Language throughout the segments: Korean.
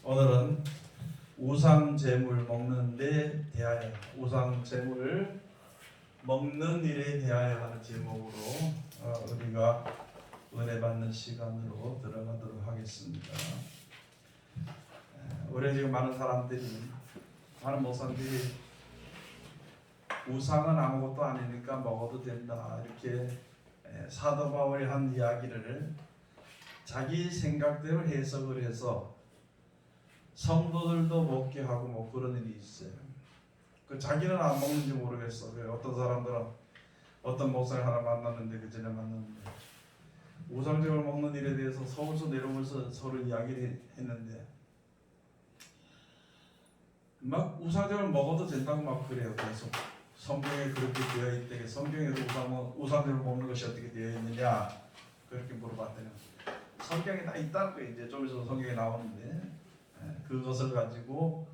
오늘은 우상 제물 먹는 데 대하여, 우상 제물 먹는 일에 대하여 하는 제목으로 우리가 은혜 받는 시간으로 들어가도록 하겠습니다. 우리 지금 많은 목사님들이 우상은 아무것도 아니니까 먹어도 된다, 이렇게 사도 바울이 한 이야기를 자기 생각대로 해석을 해서 성도들도 먹게 하고 뭐 그런 일이 있어요. 그 자기는 안 먹는지 모르겠어. 어떤 사람들은 어떤 목사를 하나 만났는데, 그 전에 만났는데 우상제물 먹는 일에 대해서 서울서 내려오면서 서로 이야기를 했는데, 막 우상제물 먹어도 된다고 막 그래요. 계속 성경에 그렇게 되어 있대. 성경에도 우상제물 먹는 것이 어떻게 되어 있느냐 그렇게 물어봤더니 성경에 다 있다는 거예요. 이제 좀 있어서 성경에 나오는데 그것을 가지고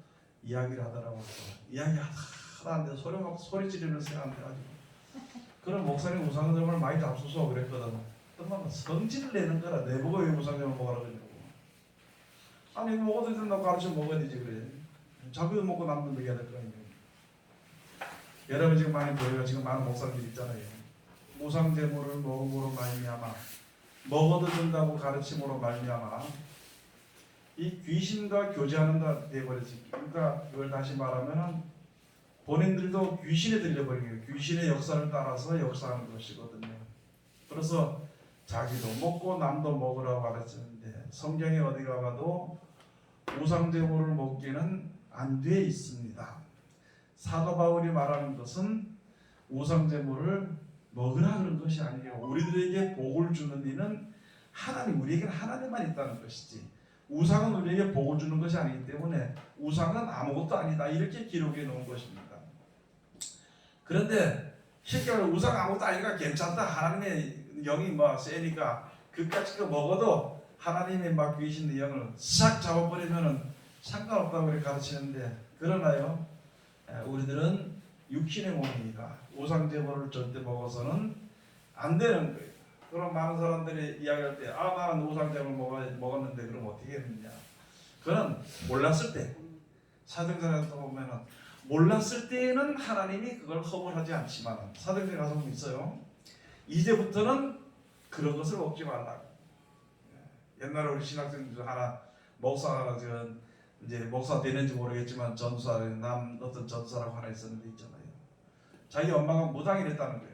이야기를 하더라고요. 이야기하는데 소리 지르면서 안 돼가지고, 그런 목사님 우상제물 많이 잡수서 그랬거든. 엄마가 성질을 내는 거라. 내보고 왜 우상제물 먹으라 그러냐고. 아니 먹어도 된다고 가르쳐 먹어야 되지 그래. 자기도 먹고 남도 먹여야 될 거 아니에요. 여러분 지금 많이 보여요. 지금 많은 목사님들 있잖아요. 우상제물을 먹음으로 말미암아, 먹어도 된다고 가르침으로 말미암아 이 귀신과 교제하는가 되어버리지. 그러니까 이걸 다시 말하면은 본인들도 귀신에 들려버린 거예요. 귀신의 역사를 따라서 역사하는 것이거든요. 그래서 자기도 먹고 남도 먹으라고 가르치는데, 성경에 어디 가봐도 우상제물을 먹기는 안 돼 있습니다. 사도 바울이 말하는 것은 우상제물을 먹으라 그런 것이 아니에요. 우리들에게 복을 주는 이는 하나님, 우리에게는 하나님만 있다는 것이지, 우상은 우리에게 복을 주는 것이 아니기 때문에 우상은 아무것도 아니다, 이렇게 기록해 놓은 것입니다. 그런데 쉽게 말해 우상 아무것도 아니니까 괜찮다, 하나님의 영이 뭐 세니까 그까짓 거 먹어도 하나님의 막 귀신의 영을 싹 잡아버리면은 상관없다고 그렇게 가르치는데, 그러나요, 우리들은 육신의 몸이니까 우상제물을 절대 먹어서는 안 되는 거예요. 그럼 많은 사람들이 이야기할 때, 나는 우상제물 먹었는데 그럼 어떻게 했느냐. 그건 몰랐을 때, 사도행전에 보면은 몰랐을 때에는 하나님이 그걸 허물하지 않지만, 사도행전에 가서 보면 있어요. 이제부터는 그런 것을 먹지 말라고. 옛날에 우리 신학생 중 하나, 목사가 이제 목사 되는지 모르겠지만 어떤 전사라고 하나 있었는데 있잖아요. 자기 엄마가 무당이랬다는 거예요.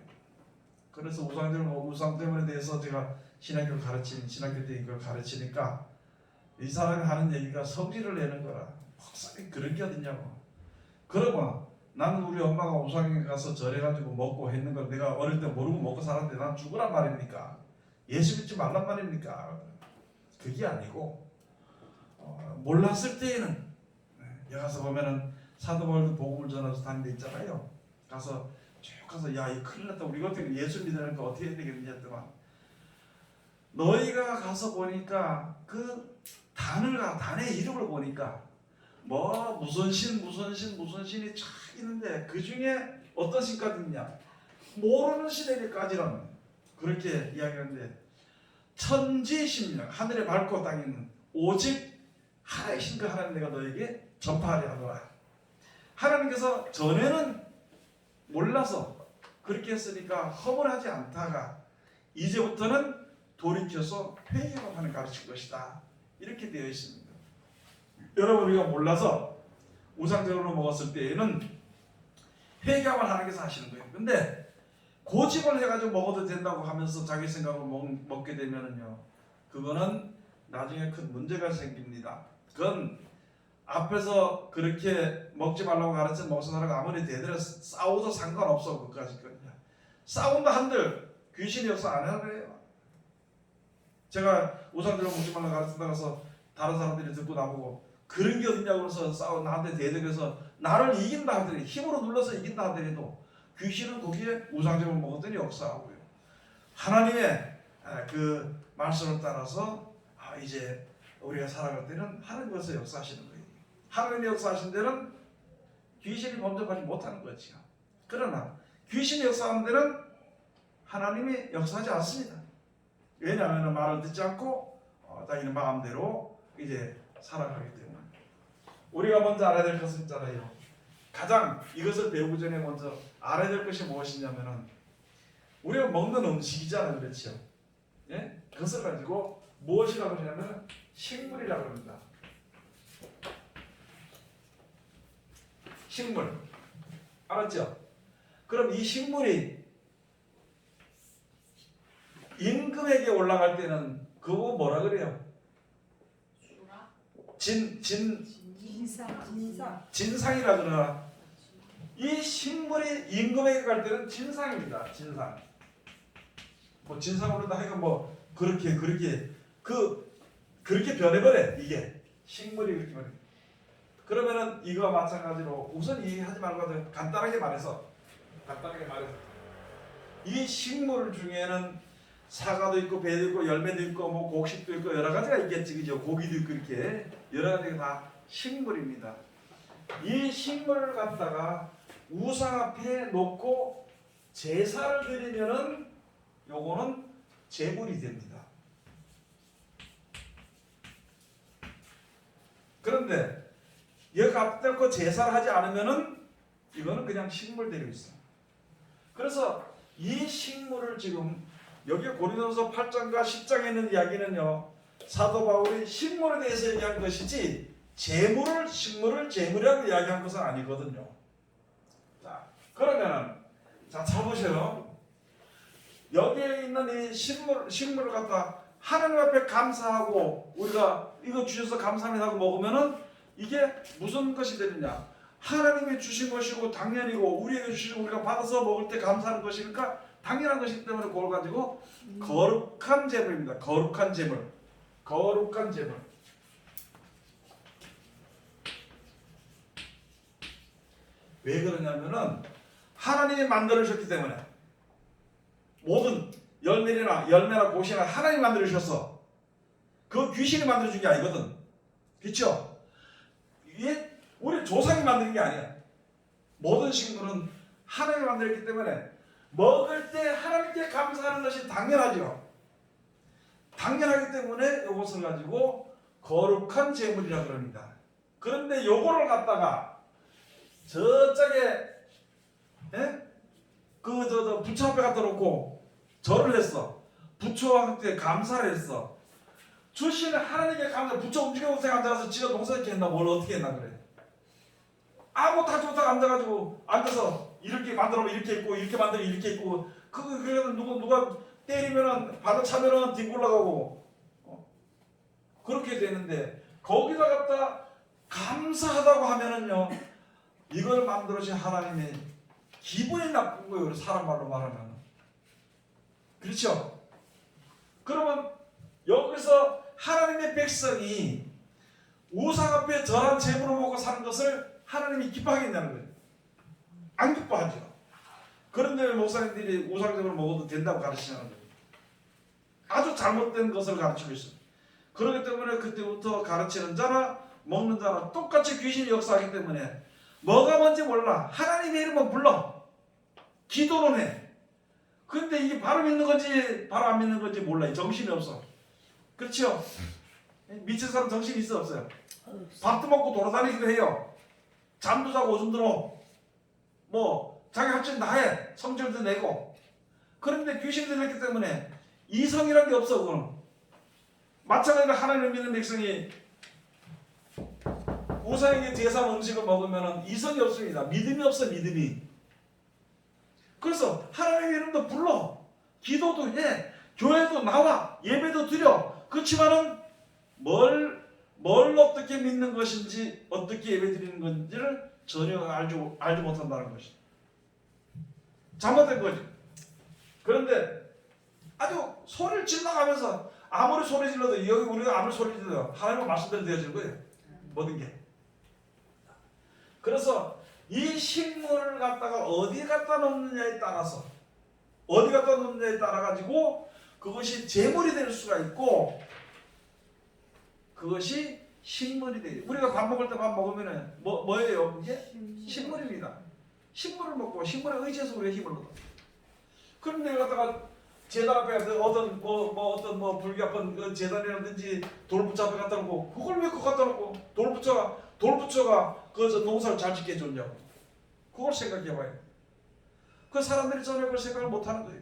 그래서 우상제물에 대해서 제가 신학교 때 이걸 가르치니까 이 사람이 하는 얘기가 성질을 내는 거라. 목사님 그런 게 어딨냐고. 그러면 나는 우리 엄마가 우상에 가서 절해가지고 먹고 했는 걸 내가 어릴 때 모르고 먹고 살았는데 난 죽으란 말입니까? 예수 믿지 말란 말입니까? 그게 아니고, 몰랐을 때에는, 여기 가서 보면은 사도 바울도 복음을 전해서 다니는 데 있잖아요. 가서 야, 이 큰일 났다, 우리가 어떻게 예수 믿으니까 어떻게 해야 되겠느냐 했더만, 너희가 가서 보니까 그 단의 이름을 보니까 뭐 무슨 신이 쫙 있는데 그 중에 어떤 신까지 있냐, 모르는 신에게까지는 그렇게 이야기하는데, 천지신명, 하늘에 밟고 땅에 있는 오직 하나의 신, 그 하나님 내가 너에게 전파하려 하노라. 하나님께서 전에는 몰라서 그렇게 했으니까 허물하지 않다가 이제부터는 돌이켜서 회개하고 하는 가르칠 것이다, 이렇게 되어 있습니다. 여러분, 우리가 몰라서 우상제물을 먹었을 때에는 회개하고 하나님께서 하시는 거예요. 근데 고집을 해가지고 먹어도 된다고 하면서 자기 생각으로 먹게 되면은요, 그거는 나중에 큰 문제가 생깁니다. 그건 앞에서 그렇게 먹지 말라고 가르친 목사들하고 아무리 대들어 싸워도 상관없어. 그까짓 거냐. 싸운다 한들 귀신이 역사 안 하는 거예요. 제가 우상제물 먹지 말라고 가르친다고 해서 다른 사람들이 듣고 나보고 그런 게 어딨냐고 그래서 나한테 대들어서 나를 이긴다 하더니, 힘으로 눌러서 이긴다 하더니도 귀신은 거기에 우상제물 먹었더니 역사하고요. 하나님의 그 말씀을 따라서 이제 우리가 살아갈 때는 하나님께서 역사하시는 거예요. 하나님이 역사하신 데는 귀신이 범접하지 못하는 거지요. 그러나 귀신이 역사하는 데는 하나님이 역사하지 않습니다. 왜냐하면 말을 듣지 않고 자기는 마음대로 이제 살아가기 때문에 우리가 먼저 알아야 될 것은 있잖아요. 가장 이것을 배우기 전에 먼저 알아야 될 것이 무엇이냐면은 우리가 먹는 음식이잖아요, 그렇죠? 예? 그것을 가지고 무엇이라고 하냐면 식물이라고 합니다. 식물, 알았죠? 그럼 이 식물이 임금에게 올라갈 때는 그거 뭐라 그래요? 진상이라 그러나 이 식물이 임금에게 갈 때는 진상입니다. 진상. 뭐 진상으로 다 하여간 뭐 그렇게 변해버려 이게 식물이 그렇게 변해. 그러면은 이거와 마찬가지로 우선 얘기하지 말고 간단하게 말해서 이 식물 중에는 사과도 있고 배도 있고 열매도 있고 뭐 곡식도 있고 여러 가지가 있겠지, 그죠? 고기도 있고 이렇게 여러 가지가 다 식물입니다. 이 식물을 갖다가 우상 앞에 놓고 제사를 드리면은 요거는 제물이 됩니다. 그런데 여기 갖다 놓고 제사를 하지 않으면은 이거는 그냥 식물대로 있어. 그래서 이 식물을 지금 여기 고린도서 8장과 10장에 있는 이야기는요, 사도 바울이 식물에 대해서 얘기한 것이지 식물을 제물이라고 이야기한 것은 아니거든요. 자, 그러면은 잘 보세요. 여기에 있는 이 식물을 갖다 하나님 앞에 감사하고 우리가 이거 주셔서 감사합니다 하고 먹으면은 이게 무슨 것이 되느냐? 하나님이 주신 것이고 당연이고 우리에게 주시고 우리가 받아서 먹을 때 감사하는 것이니까 당연한 것이기 때문에 그걸 가지고 거룩한 제물입니다. 거룩한 제물. 왜 그러냐면은 하나님이 만들으셨기 때문에 모든 열매나 꽃이나 하나님이 만들으셔서 그 귀신이 만들어준 게 아니거든. 그렇죠? 이게 우리 조상이 만든 게 아니야. 모든 식물은 하나님이 만들었기 때문에 먹을 때 하나님께 감사하는 것이 당연하죠. 당연하기 때문에 이것을 가지고 거룩한 제물이라 그럽니다. 그런데 요거를 갖다가 저쪽에 부처 앞에 갖다 놓고 절을 했어. 부처한테 감사를 했어. 주시는 하나님께 감사. 부처 움직여보세요 앉아서 지가 농사 이렇게 했나 뭘 어떻게 했나 그래. 아무것도 하지 못하고 앉아서 이렇게 만들면 이렇게 있고 이렇게 만들면 이렇게 있고 그래서 누가 때리면은 바다 차면은 뒹굴러가고 그렇게 되는데 거기다 갖다 감사하다고 하면은요 이걸 만들어주신 하나님의 기분이 나쁜 거예요. 사람 말로 말하면. 그렇죠? 그러면 여기서 하나님의 백성이 우상 앞에 절한 제물을 먹고 사는 것을 하나님이 기뻐하겠냐는 거예요. 안 기뻐하죠. 그런데 왜 목사님들이 우상 제물을 먹어도 된다고 가르치냐는 거예요. 아주 잘못된 것을 가르치고 있어요. 그렇기 때문에 그때부터 가르치는 자나 먹는 자나 똑같이 귀신이 역사하기 때문에 뭐가 뭔지 몰라. 하나님의 이름은 불러. 기도는 해. 근데 이게 바로 믿는 건지 바로 안 믿는 건지 몰라. 정신이 없어. 그렇죠? 미친 사람 정신이 있어 없어요? 밥도 먹고 돌아다니기도 해요. 잠도 자고 오줌 들어. 뭐 자기 할 짓 다 해. 성질도 내고. 그런데 귀신이 들렸기 때문에 이성이란 게 없어. 그건. 마찬가지로 하나님을 믿는 백성이 우상에게 제사 음식을 먹으면 이성이 없습니다. 믿음이 없어. 믿음이. 그래서 하나님의 이름도 불러. 기도도 해. 교회도 나와. 예배도 드려. 그렇지만은 뭘 어떻게 믿는 것인지 어떻게 예배 드리는 건지를 전혀 알지 못한다는 것이 잘못된 거죠. 그런데 아주 소리를 질러가면서 아무리 소리 질러도 여기 우리가 아무리 소리 질러도 하나님의 말씀대로 되어지는 거예요. 모든 게. 그래서 이 식물을 갖다가 어디 갖다 놓느냐에 따라서 어디 갖다 놓느냐에 따라 가지고 그것이 제물이 될 수가 있고 그것이 식물이 되죠. 우리가 밥 먹을 때 밥 먹으면은 뭐예요? 그게 식물입니다. 식물을 먹고 식물에 의지해서 우리가 힘을 얻어. 그런데 갖다가 재단 앞에 그 어떤 불교합한 그 재단이라든지 돌부처 앞에 갖다 놓고 그걸 왜 그거 갖다 놓고 돌부처가 그저 농사를 잘 짓게 해줬냐고. 그걸 생각해봐요. 그 사람들이 전혀 그걸 생각을 못하는 거예요.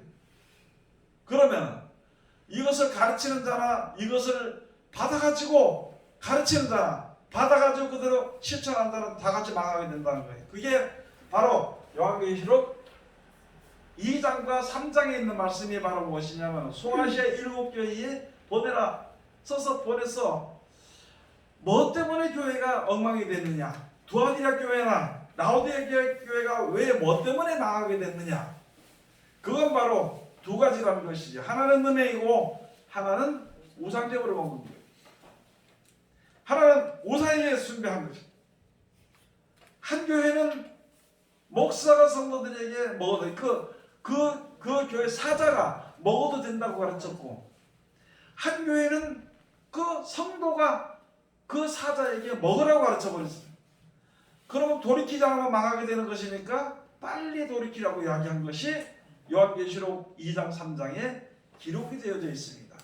그러면 이것을 가르치는 자나 이것을 받아가지고 가르치는 자나 받아가지고 그대로 실천하는 자는 다 같이 망하게 된다는 거예요. 그게 바로 요한계시록 2장과 3장에 있는 말씀이 바로 무엇이냐면 소아시아 7교회에 보내라 써서 보내서 뭐 때문에 교회가 엉망이 됐느냐, 두아디라 교회나 라오디게 교회가 왜 뭐 때문에 망하게 됐느냐, 그건 바로 두 가지라는 것이죠. 하나는 은혜이고 하나는 우상제물을 먹는 거예요. 하나는 우상에게 숭배한 거죠. 한 교회는 목사가 성도들에게 먹어도 그 교회 사자가 먹어도 된다고 가르쳤고, 한 교회는 그 성도가 그 사자에게 먹으라고 가르쳐 버렸어요. 그러면 돌이키지 않으면 망하게 되는 것이니까 빨리 돌이키라고 이야기한 것이 요한계시록 2장 3장에 기록이 되어져 있습니다.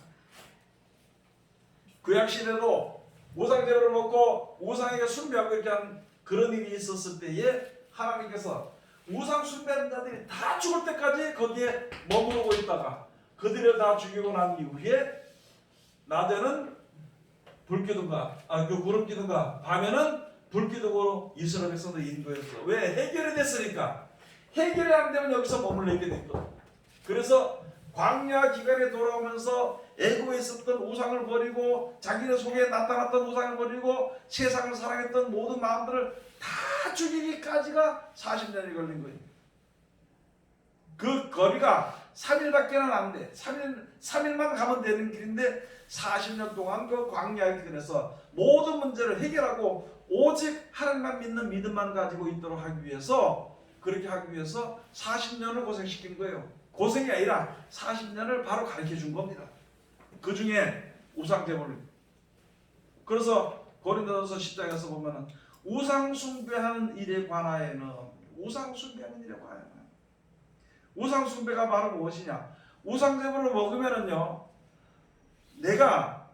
구약시대도 우상제물을 먹고 우상에게 숭배하고 이렇게 한 그런 일이 있었을 때에 하나님께서 우상 숭배하는 자들이 다 죽을 때까지 거기에 머무르고 있다가 그들을 다 죽이고 난 이후에 낮에는 불기둥과 구름기둥과 밤에는 불기둥으로 이스라엘 백성들 인도했어. 왜? 해결이 됐으니까. 해결이 안 되면 여기서 머물러 있게 됐거든. 그래서 광야 기간에 돌아오면서 애굽에 있었던 우상을 버리고 자기네 속에 나타났던 우상을 버리고 세상을 사랑했던 모든 마음들을 다 죽이기까지가 40년이 걸린 거예요. 그 거리가 3일밖에는 안 돼. 3일만 가면 되는 길인데 40년 동안 그 광야의 길에서 모든 문제를 해결하고 오직 하나님만 믿는 믿음만 가지고 있도록 하기 위해서, 그렇게 하기 위해서 40년을 고생시킨 거예요. 고생이 아니라 40년을 바로 가르쳐 준 겁니다. 그 중에 우상제물을. 그래서 고린도전서 10장에서 보면은 우상 숭배하는 일에 관하여는 우상 숭배가 바로 무엇이냐? 우상제물을 먹으면은요, 내가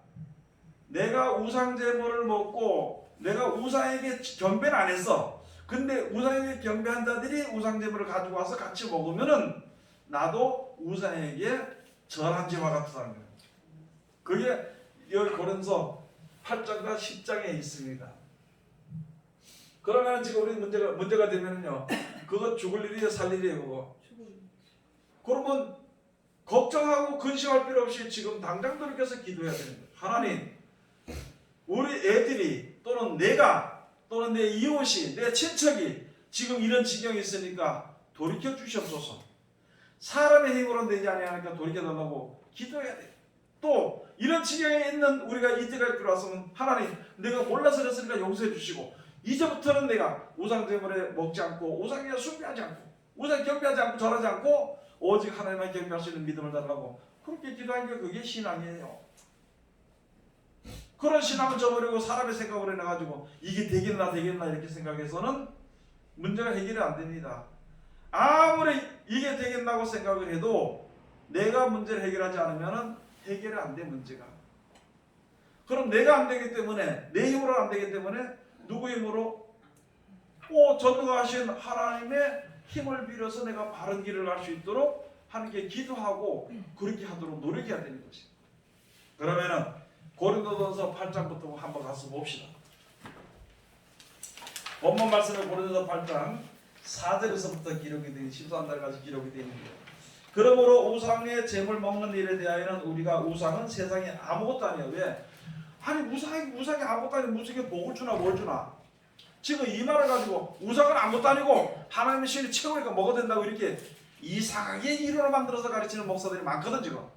우상제물을 먹고 내가 우상에게 경배는 안 했어. 근데 우상에게 경배한 자들이 우상제물을 가지고 와서 같이 먹으면은 나도 우상에게 절한 지와 같다는 거예요. 그게 여기 고린도서 8장과 10장에 있습니다. 그러면 지금 우리 문제가 되면요, 그거 죽을 일이야 살 일이에요. 그거. 그러면 걱정하고 근심할 필요 없이 지금 당장 돌이켜서 기도해야 되는 거예요. 하나님, 우리 애들이 또는 내가 또는 내 이웃이 내 친척이 지금 이런 지경에 있으니까 돌이켜 주시옵소서. 사람의 힘으로는 되지 아니하니까 돌이켜 달라고 기도해야 돼. 또 이런 지경에 있는 우리가 이때가 들어왔으면 하나님, 내가 몰라서 그랬으니까 용서해 주시고 이제부터는 내가 우상제물에 먹지 않고 우상에 숭배하지 않고 우상 경배하지 않고 절하지 않고 오직 하나님만 경배할 수 있는 믿음을 달라고 그렇게 기도한 게 그게 신앙이에요. 그런 신앙을 저버리고 사람의 생각을 해가지고 이게 되겠나 이렇게 생각해서는 문제가 해결이 안 됩니다. 아무리 이게 되겠다고 생각을 해도 내가 문제를 해결하지 않으면 해결이 안 돼, 문제가. 그럼 내가 안 되기 때문에, 내 힘으로 안 되기 때문에 누구 힘으로? 전능하신 하나님의 힘을 빌어서 내가 바른 길을 갈 수 있도록 하나님께 기도하고 그렇게 하도록 노력해야 되는 것입니다. 그러면은 고린도전서 8장부터 한번 가서 봅시다. 본문 말씀은 고린도전서 8장 4절에서부터 기록이 되는 13절까지 기록이 되어 있는데요. 그러므로 우상의 제물 먹는 일에 대하여는 우리가 우상은 세상에 아무것도 아니에요. 왜? 아니 우상이 아무것도 아니고 무슨 복을 주나 뭘 주나. 지금 이 말을 가지고 우상은 아무것도 아니고 하나님의 신이 최고니까 먹어도 된다고 이렇게 이상하게 이론을 만들어서 가르치는 목사들이 많거든. 지금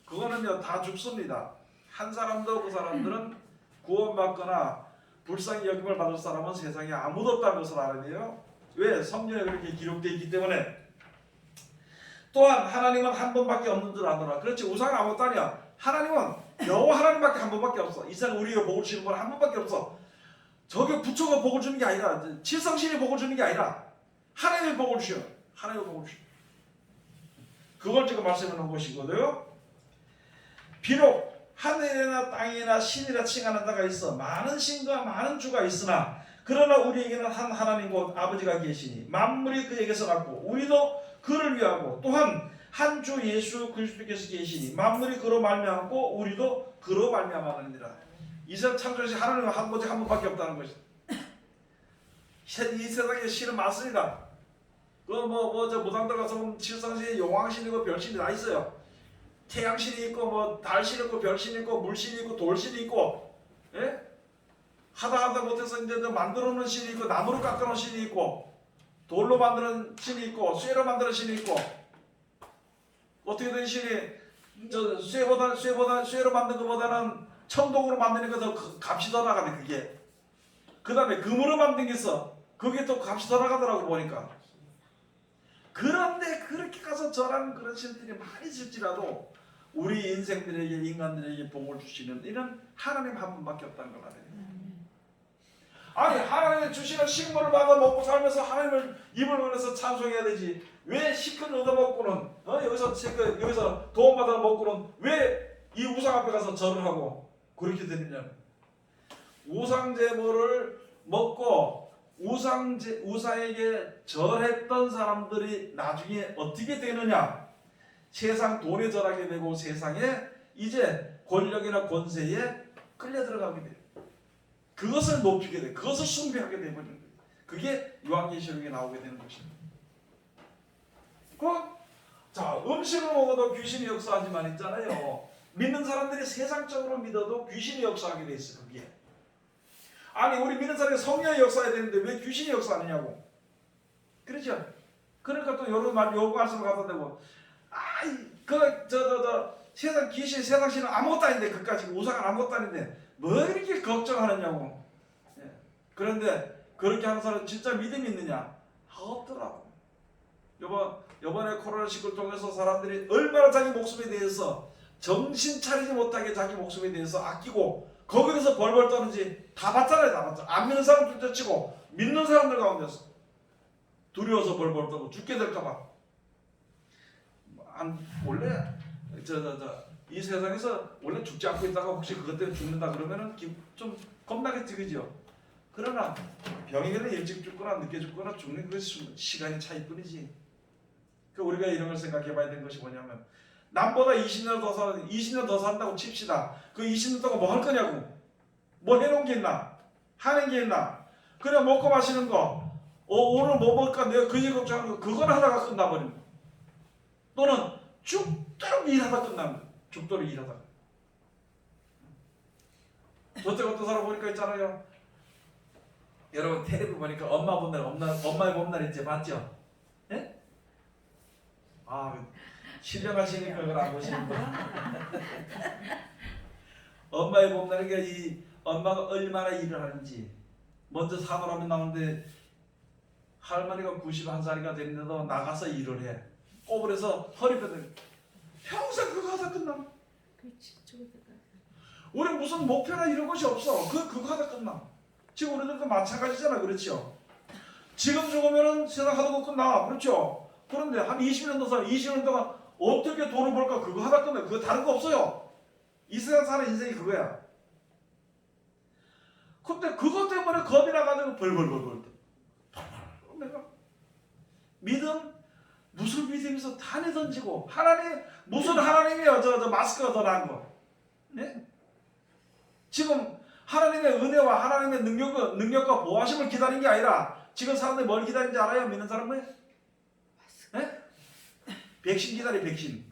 그거는요 다 죽습니다. 한 사람도 그 사람들은 구원받거나 불쌍히 여김을 받을 사람은 세상에 아무도 없다는 것을 알아야 돼요. 왜? 성경에 그렇게 기록되어 있기 때문에. 또한 하나님은 한 번밖에 없는 줄 아노라. 그렇지, 우상은 아무것도 아니야. 하나님은 여호와 하나님밖에 한 번밖에 없어. 이 세상 우리가 복을 주는 건 한 번밖에 없어. 저게 부처가 복을 주는 게 아니라, 칠성신이 복을 주는 게 아니라 하나님이 복을 주셔. 하나님이 복을 주셔. 그걸 지금 말씀해 놓은 것이거든요. 비록 하늘이나 땅이나 신이라 칭하는 자가 있어 많은 신과 많은 주가 있으나 그러나 우리에게는 한 하나님 곧 아버지가 계시니 만물이 그에게서 났고 우리도 그를 위하고 또한 한 주 예수 그리스도께서 계시니 만물이 그로 말미암고 우리도 그로 말미암았느니라. 이스라엘 창조시 하나님은 한 번째 한 번밖에 없다는 것이. 이 세상에 신은 많습니다. 저 무당들 가서 보면 칠성신이 용왕신이고 별신이 다 있어요. 태양신이 있고 뭐 달신이 있고 별신이 있고 물신이 있고 돌신이 있고, 예? 하다 못해서 이제 만들어놓은 신이 있고 나무로 깎아놓은 신이 있고 돌로 만드는 신이 있고 쇠로 만드는 신이 있고 어떻게 된 신이 쇠로 만든 것보다는 청동으로 만드니까 더 값이 더 나가네 그게. 그 다음에 금으로 만든 게 있어. 그게 또 값이 더 나가더라고 보니까. 그런데 그렇게 가서 저런 그런 신들이 많이 있을지라도 우리 인생들에게 인간들에게 복을 주시는 이런 하나님 한 분밖에 없다는 걸 알아야 돼요. 아니 하나님이 주시는 식물을 받아 먹고 살면서 하나님을 입을 벌려서 찬송해야 되지. 왜 시큰 얻어먹고는 여기서 도움받아 먹고는 왜 이 우상 앞에 가서 절을 하고 그렇게 되느냐. 우상 제물을 먹고 우상에게 절했던 사람들이 나중에 어떻게 되느냐. 세상 돈에 절하게 되고 세상에 이제 권력이나 권세에 끌려 들어가게 돼요. 그것을 높이게 돼. 그것을 숭배하게 되버리는 거예요. 그게 요한계시록에 나오게 되는 것입니다. 자, 음식을 먹어도 귀신이 역사하지만 있잖아요. 믿는 사람들이 세상적으로 믿어도 귀신이 역사하게 돼 있어요. 그게. 아니 우리 믿는 사람이 성령이 역사해야 되는데 왜 귀신이 역사하느냐고. 그렇죠? 그러니까 또 요런 말씀을 갖다 대고 세상 귀신 세상 신은 아무것도 아닌데 그까지 우상은 아무것도 아닌데 뭐 이렇게 걱정하느냐고. 예. 그런데 그렇게 하는 사람은 진짜 믿음이 있느냐? 없더라고. 이번에 코로나19를 통해서 사람들이 얼마나 자기 목숨에 대해서 정신 차리지 못하게 자기 목숨에 대해서 아끼고 거기에서 벌벌 떠는지 다 봤잖아요. 다 봤죠. 안 믿는 사람 둘째치고 믿는 사람들 가운데서 두려워서 벌벌 떠고 죽게 될까봐. 원래 이 세상에서 원래 죽지 않고 있다가 혹시 그것 때문에 죽는다 그러면은 좀 겁나겠지, 그죠? 그러나 병이면 일찍 죽거나 늦게 죽거나 죽는 것이 시간의 차이뿐이지. 우리가 이런 걸 생각해봐야 되는 것이 뭐냐면 남보다 20년 더 산다고 칩시다. 그 20년 동안 뭐 할 거냐고. 뭐 해놓은 게 있나? 하는 게 있나? 그냥 먹고 마시는 거. 오늘 뭐 먹을까? 내가 그 일 걱정하는 거. 그걸 하다가 끝나버리는 거. 또는 죽도록 일하다 끝나는 거. 죽도록 일하다가. 어떤 사람 보니까 있잖아요. 여러분 텔레비 보니까 엄마 본 날, 엄마의 봄날 이제 봤죠? 예? 신령하시니까 그걸 안 보시는구나. 엄마의 봄날이니까 이 엄마가 얼마나 일을 하는지. 먼저 산후라면 나오는데 할머니가 91살이가 됐는데도 나가서 일을 해. 꼬불에서 허리 펴들 평생 그거 하다 끝나. 우리 무슨 목표나 이런 것이 없어. 그거 하다 끝나. 지금 우리들도 마찬가지잖아. 그렇죠? 지금 죽으면은 세상 하던 거 끝나. 그렇죠? 그런데 한 20년 더 살아. 20년 동안 어떻게 돈을 벌까? 그거 하다 끝나. 그거 다른 거 없어요. 이 세상 사는 인생이 그거야. 근데 그것 때문에 겁이 나가지고 벌벌벌벌. 내가 믿음 무슨 믿음에서 단에 던지고 하나님 무슨 하나님이에요? 저 마스크가 더 나은 거. 네? 지금 하나님의 은혜와 하나님의 능력과 보호하심을 기다린 게 아니라 지금 사람들이 뭘 기다리는지 알아요? 믿는 사람은? 네? 백신 기다려. 백신.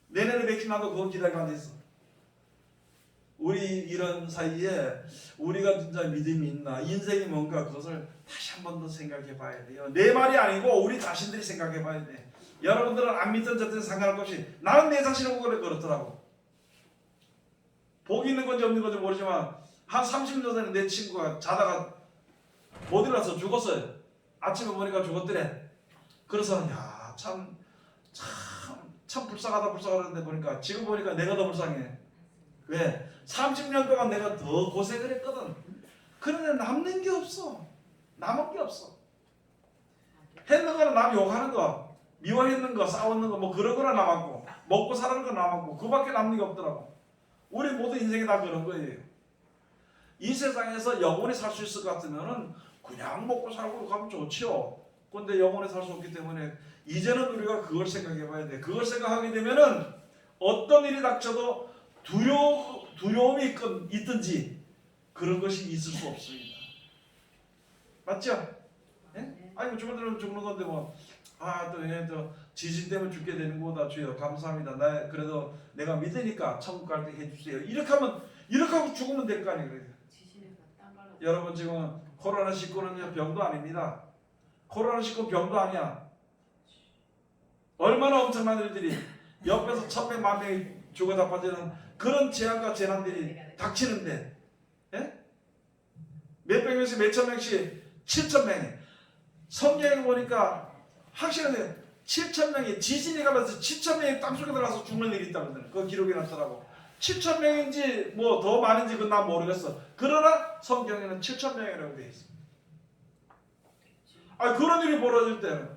내년에 백신 나도 그거 기다리고 앉아있어. 우리 이런 사이에 우리가 진짜 믿음이 있나, 인생이 뭔가, 그것을 다시 한 번 더 생각해 봐야 돼요. 내 말이 아니고 우리 자신들이 생각해 봐야 돼. 여러분들은 안 믿든 저든 상관할 것 없이 나는 내 자신을 보고 그렇더라고. 복이 있는 건지 없는 건지 모르지만 한 30년 전에 내 친구가 자다가 못 일어나서 죽었어요. 아침에 보니까 죽었더래. 그래서 참 불쌍하다 그러는데 보니까 지금 보니까 내가 더 불쌍해. 왜? 30년 동안 내가 더 고생을 했거든. 그런데 남는 게 없어. 남은 게 없어. 했는 거는 남 욕하는 거. 미워했는 거, 싸웠는 거, 뭐 그런 거나 남았고, 먹고 사는 거 남았고, 그밖에 남는 게 없더라고. 우리 모든 인생이 다 그런 거예요. 이 세상에서 영원히 살 수 있을 것 같으면은 그냥 먹고 살고 가면 좋지요. 근데 영원히 살 수 없기 때문에 이제는 우리가 그걸 생각해 봐야 돼. 그걸 생각하게 되면은 어떤 일이 닥쳐도 두려움이 있든지 그런 것이 있을 수 없습니다. 맞죠? 예? 아이고 죽으면 죽는 건데 뭐 또 지진 때문에 죽게 되는 거다 주여 감사합니다. 그래도 내가 믿으니까 천국 갈 때 해주세요. 이렇게 하고 죽으면 될 거 아니에요. 여러분 지금 코로나19는 병도 아닙니다. 코로나19 병도 아니야. 얼마나 엄청난 일들이 옆에서 1,100만 명이 죽어 자빠지는 그런 재앙과 재난들이 닥치는데 예? 몇백 명씩 몇천 명씩 7,000명이 성경에 보니까 확실하게 7,000명이 지진이 가면서 7,000명이 땅속에 들어가서 죽는 일이 있다거든요. 그 기록이 났더라고. 7,000명인지 뭐 더 많은지 그건 난 모르겠어. 그러나 성경에는 7,000명이라고 되어 있습니다. 그런 일이 벌어질 때는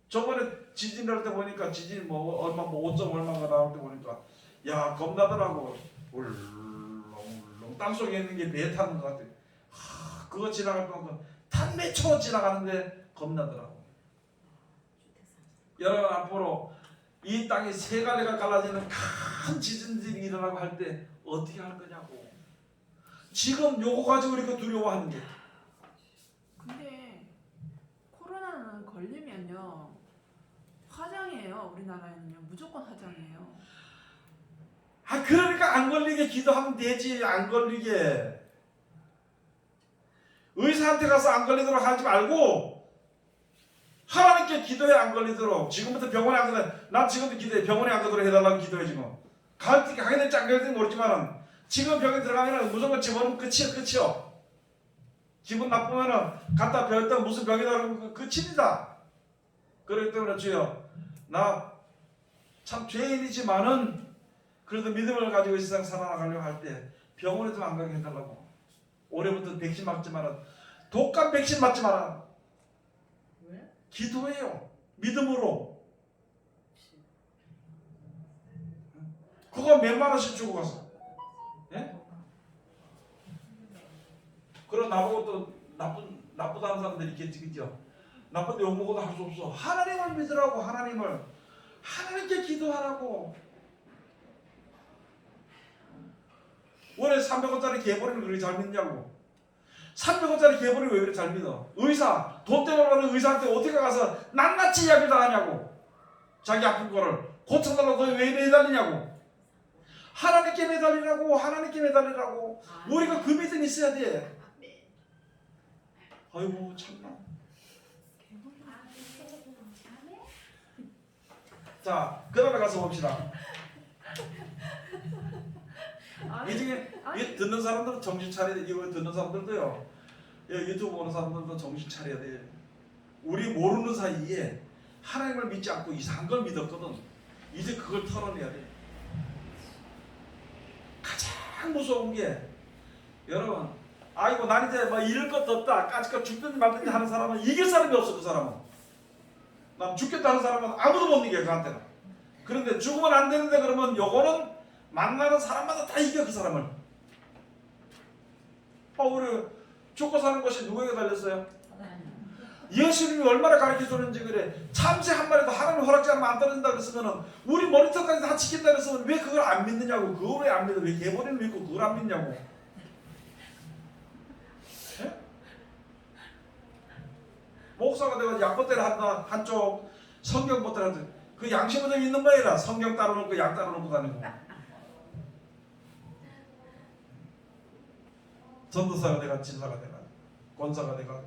저번에 지진 날 때 보니까 지진이 뭐 얼마 뭐 5점 얼마가 나올 때 보니까 야 겁나더라고. 울렁울렁 땅속에 있는 게 배 타는 것 같아. 그거 지나갈 동안 탄매초 지나가는데 겁나더라고. 여러분 앞으로 이 땅이 세 갈래가 갈라지는 큰 지진들이 일어나고 할 때 어떻게 할 거냐고. 지금 요거 가지고 이렇게 두려워하는 게. 근데 코로나는 걸리면요 화장이에요. 우리나라에는요 무조건 화장이에요. 그러니까 안 걸리게 기도하면 되지. 안 걸리게. 의사한테 가서 안 걸리도록 하지 말고 하나님께 기도해 안 걸리도록. 지금부터 병원에 안 가도 난 지금도 기도해. 병원에 안 가도록 해달라고 기도해 지금. 가게 될지 안 가게 될지 모르지만은 지금 병에 들어가면은 무조건 집어넣으면 끝이요. 기분 나쁘면은 갖다 배웠다 무슨 병이다 그러면 끝입니다. 그렇기 때문에 주여 나 참 죄인이지만은 그래도 믿음을 가지고 이 세상 살아나가려고 할 때 병원에 좀 안 가게 해달라고. 올해부터 백신 맞지 마라. 독감 백신 맞지 마라. 왜? 기도해요. 믿음으로. 그거 몇만 원씩 주고 가서. 예? 그럼 나보고 또 나쁘다는 사람들이 있겠지, 그죠? 나쁜데 욕먹어도 할 수 없어. 하나님을 믿으라고. 하나님께 기도하라고. 원래 300원짜리 개보리를 그렇게 잘 믿냐고. 300원짜리 개보리를 왜 그렇게 잘 믿어? 의사, 돈 때문에 가는 의사한테 어떻게 가서 낱낱이 이야기를 다 하냐고. 자기 아픈 거를 고쳐달라고 왜 매달리냐고. 하나님께 매달리라고. 우리가 그 믿음이 있어야 돼. 아이고 참나. 자, 그 다음에 가서 봅시다. 이 중에 듣는 사람들은 정신 차려야 돼. 이거 듣는 사람들도요. 유튜브 보는 사람들도 정신 차려야 돼. 우리 모르는 사이에 하나님을 믿지 않고 이상한 걸 믿었거든. 이제 그걸 털어내야 돼. 가장 무서운 게 여러분 아이고 난 이제 뭐 잃을 것도 없다. 까짓거 죽든지 말든지 하는 사람은 이길 사람이 없어. 그 사람은. 난 죽겠다 하는 사람은 아무도 못 이겨. 그한테는. 그런데 죽으면 안 되는데 그러면 요거는 만나는 사람마다 다 이겨. 그 사람을. 우리 죽고 사는 것이 누구에게 달렸어요? 예수님이 얼마나 가르쳐줬는지 그래. 참새 한 마리도 하나님 허락지 않으면 안 떨어진다 그랬으면 우리 머리털까지 다 지킨다 그랬으면 왜 그걸 안 믿느냐고. 그걸 왜 안 믿어? 왜 개보리를 믿고 그걸 안 믿냐고. 예? 목사가 돼가지고 약보대를 한다 한쪽 성경 보대를 한다. 그 양심은 좀 있는 거야. 성경 따로 놓고 양 따로 놓고 다니고. 전도사가 돼가 진사가 돼가 권사가 돼가.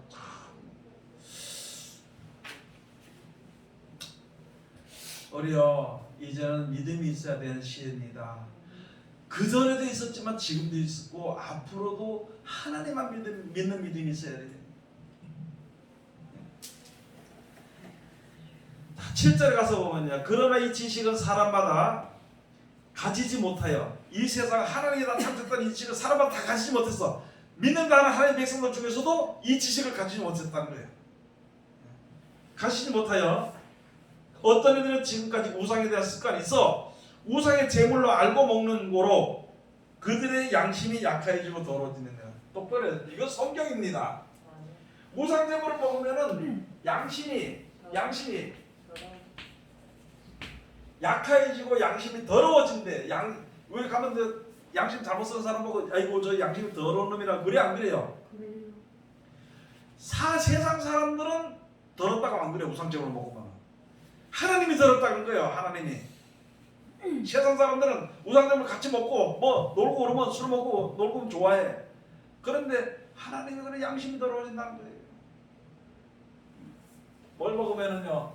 우리요 이제는 믿음이 있어야 되는 시대입니다. 그 전에도 있었지만 지금도 있었고 앞으로도 하나님만 믿는 믿음이 있어야 돼요. 7절에 가서 보면요. 그러나 이 지식은 사람마다 가지지 못하여 이 세상 하나님이 다 창조했던 이 지식을 사람마다 다 가지지 못했어. 믿는다는 하나님의 백성들 중에서도 이 지식을 가지지 못했다는 거예요. 가지지 못하여 어떤 이들은 지금까지 우상에 대한 습관이 있어 우상의 제물로 알고 먹는 거로 그들의 양심이 약해지고 더러워지는 거야. 똑바로 해야 돼. 이거 성경입니다. 우상 제물을 먹으면은 양심이 약해지고 양심이 더러워진대. 왜 가면 양심 잘못 쓴 사람 보고 아이고 저 양심이 더러운 놈이라 그래 안 그래요? 그래요. 세상 사람들은 더럽다고 안 그래. 우상 제물을 먹으면 하나님이 더럽다는 거예요. 하나님이. 세상 사람들은 우상 제물 같이 먹고 뭐 놀고 그러면 술 먹고 놀고 그러면 좋아해. 그런데 하나님이 그래 양심이 더러워진다는 거예요. 뭘 먹으면은요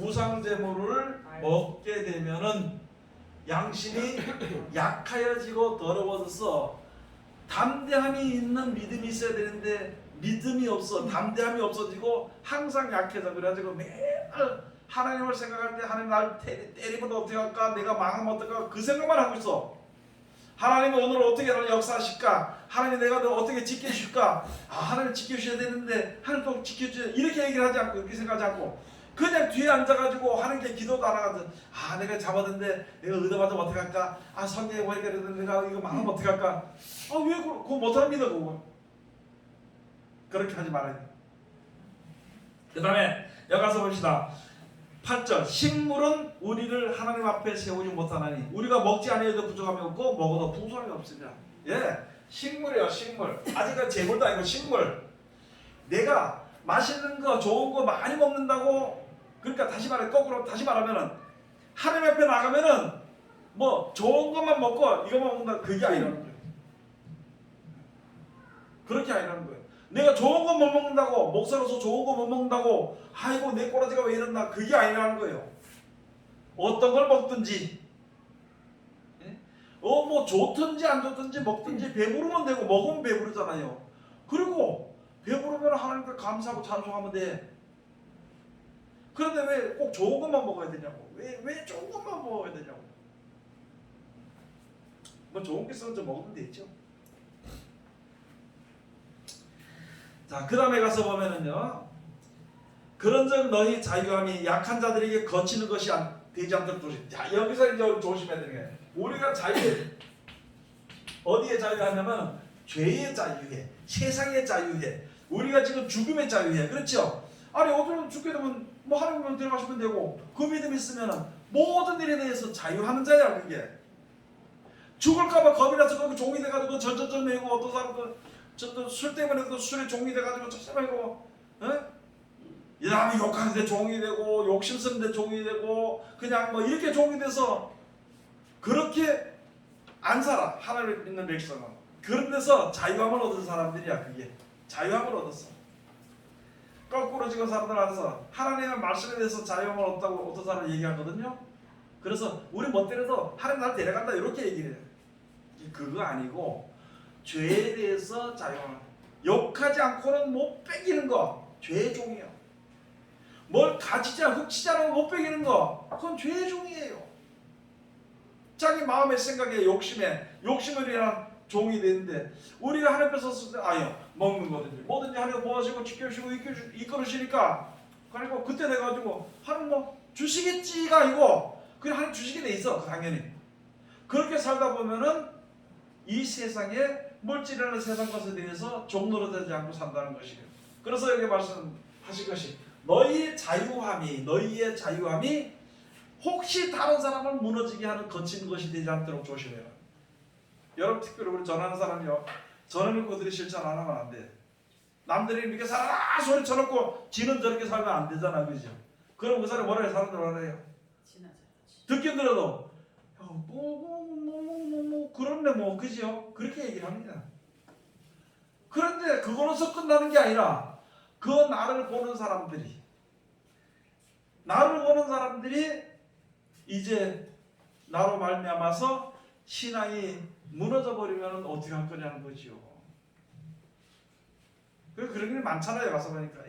우상 제물을 먹게 되면은 양심이 약하여지고 더러워져서 담대함이 있는 믿음이 있어야 되는데 믿음이 없어 담대함이 없어지고 항상 약해져. 그래가지고 매일 하나님을 생각할 때 하나님 날 때리면 어떻게 할까 내가 망하면 어떨까 그 생각만 하고 있어. 하나님이 오늘 어떻게 나를 역사하실까? 하나님 내가 너 어떻게 지켜주실까? 하나님 지켜주셔야 되는데 하나님 또 지켜주셔야 이렇게 얘기를 하지 않고 이렇게 생각하지 않고 그냥 뒤에 앉아가지고 하는 게 기도도 안 하거든. 내가 잡았는데 내가 얻어맞으면 어떡할까? 성경에 보니까 내가 이거 망하면 어떡할까? 왜 그거 못합니다 그거. 그렇게 하지 말아야 돼. 그 다음에 여기 가서 봅시다. 8절 식물은 우리를 하나님 앞에 세우지 못하나니 우리가 먹지 아니해도 부족함이 없고 먹어도 풍성함이 없으리라. 식물이에요. 식물. 아직은 재물도 아니고 식물. 내가 맛있는 거 좋은 거 많이 먹는다고 그러니까 거꾸로 다시 말하면은 하나님 앞에 나가면은 뭐 좋은 것만 먹고 이것만 먹는다 그게 아니라는 거예요. 그렇게 아니라는 거예요. 내가 좋은 거 못 먹는다고 목사로서 좋은 거 못 먹는다고 아이고 내 꼬라지가 왜 이랬나 그게 아니라는 거예요. 어떤 걸 먹든지 뭐 좋든지 안 좋든지 먹든지 배부르면 되고 먹으면 배부르잖아요. 그리고 배부르면 하나님께 감사하고 찬송하면 돼. 그런데 왜 꼭 좋은 것만 먹어야 되냐고. 왜 좋은 것만 먹어야 되냐고. 뭐 좋은 게 있으면 좀 먹으면 되죠. 자, 그 다음에 가서 보면은요. 그런즉 너희 자유함이 약한 자들에게 거치는 것이 되지 않도록 조심. 자, 여기서 이제 조심해야 되는 게 우리가 어디에 자유하냐면 죄의 자유해. 세상의 자유해. 우리가 지금 죽음의 자유해. 그렇죠? 어디로 죽게 되면 뭐 하나님을 들어가시면 되고 그 믿음 있으면 모든 일에 대해서 자유하는 자야 그게. 죽을까봐 겁이 나서 거기 종이 돼가지고 전전전 매고 어떤 사람도 술 때문에 술에 종이 돼가지고 찾아매고 이 사람이 욕하는데 종이 되고 욕심 쓰는데 종이 되고 그냥 뭐 이렇게 종이 돼서 그렇게 안 살아. 하나님을 믿는 백성은. 그런 데서 자유함을 얻은 사람들이야. 그게 자유함을 얻었어. 거꾸로 지금 사람들 안에서 하나님의 말씀에 대해서 자유함을 얻었다고 어떤 사람은 얘기하거든요. 그래서 우리 멋대로도 하나님 나를 데려간다 이렇게 얘기를 해요. 그거 아니고 죄에 대해서 자유함을 욕하지 않고는 못 빼기는 거 죄의 종이에요. 뭘 가지자 훔치지 않으면 못 빼기는 거 그건 죄의 종이에요. 자기 마음의 생각에 욕심을 위한 종이 되는데 우리가 하나님 앞에 섰을 때 먹는 거든지 뭐든지 하나님 보호하시고 지켜주시고 이끌으시니까 그리고 그때 돼가지고 하나님 뭐 주시겠지가 아니고 그냥 하나님 주시게 돼 있어. 당연히 그렇게 살다 보면은 이 세상에 물질이라는 세상 것에 대해서 종노릇하지 않고 산다는 것이에요. 그래서 여기 말씀하신 것이 너희의 자유함이 혹시 다른 사람을 무너지게 하는 거치는 것이 되지 않도록 조심해요. 여러분 특별히 우리 전하는 사람이요. 전해놓고 들이 실천 안 하면 안 돼. 남들이 이렇게 살아 소리 쳐놓고 지는 저렇게 살면 안 되잖아. 그죠? 그럼 그 사람이 뭐라 해요? 사람들 뭐라 해요? 듣긴 들어도 그렇네 뭐 그죠? 그렇게 얘기를 합니다. 그런데 그거로서 끝나는 게 아니라 그 나를 보는 사람들이 이제 나로 말미암아서 신앙이 무너져 버리면 어떻게 할 거냐는 거지요. 그런 일이 많잖아요. 가서 보니까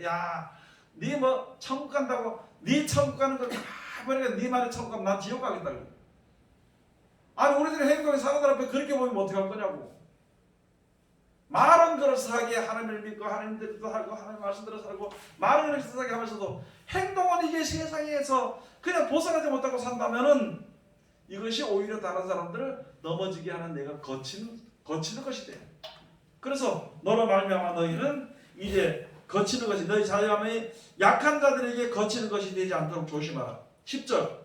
네 뭐 천국 간다고 네 천국 가는 거 다 보니까 네 말에 천국 가면 난 지옥 가겠다고. 우리들의 행동이 사람들 앞에 그렇게 보이면 어떻게 할 거냐고. 말은 그럴싸하게 하나님을 믿고 하나님 뜻대로 살고 하나님 말씀대로 살고 말은 그럴싸하게 하면서도 행동은 이게 세상에서 그냥 벗어나지 못하고 산다면은 이것이 오히려 다른 사람들을 넘어지게 하는 내가 거치는 것이 돼. 그래서 너로 말미암아 너희는 이제 거치는 것이 너희 자녀의 약한 자들에게 거치는 것이 되지 않도록 조심하라. 10절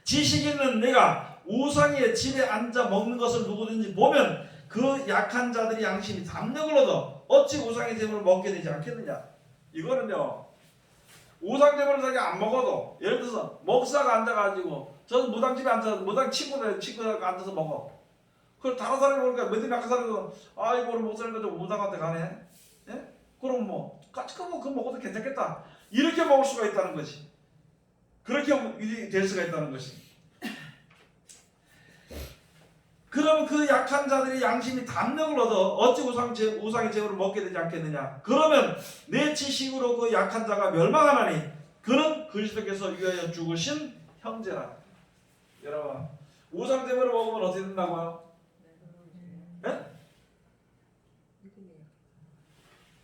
지식 있는 내가 우상의 집에 앉아 먹는 것을 누구든지 보면 그 약한 자들이 양심이 담력을 얻어 어찌 우상의 재물을 먹게 되지 않겠느냐. 이거는요 우상 재물을 자기가 안 먹어도 예를 들어서 목사가 앉아가지고 저는 무당집에 앉아서 무당 친구가 앉아서 먹어. 그걸 다른 사람이 보니까 몇몇 약한 사람이 이거 우리 목사님 좀 무당한테 가네. 예? 그럼 뭐 같이 그거 먹어도 괜찮겠다. 이렇게 먹을 수가 있다는 거지. 그렇게 될 수가 있다는 것이. 그러면 그 약한 자들이 양심이 담력을 얻어 어찌 우상의 재물을 먹게 되지 않겠느냐. 그러면 내 지식으로 그 약한 자가 멸망하나니 그는 그리스도께서 위하여 죽으신 형제라. 여러분 우상 재물을 먹으면 어떻게 된다고요? 네?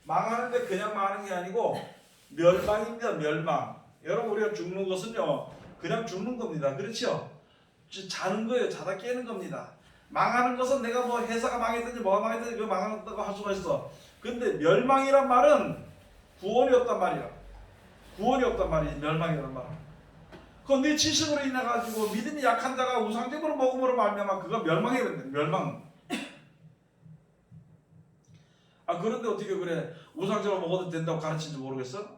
망하는데 그냥 망하는 게 아니고 멸망입니다. 멸망. 여러분 우리가 죽는 것은요 그냥 죽는 겁니다. 그렇죠? 자는 거예요. 자다 깨는 겁니다. 망하는 것은 내가 뭐 회사가 망했든지 뭐가 망했든지 그 망한다고 할 수가 있어. 근데 멸망이란 말은 구원이 없단 말이야. 구원이 없단 말이야. 멸망이란 말은. 그건 네 지식으로 인해 가지고 믿음이 약한 자가 우상제물을 먹음으로 말미암아 그거 멸망해야 된다. 멸망. 그런데 어떻게 그래? 우상제물 먹어도 된다고 가르치는지 모르겠어?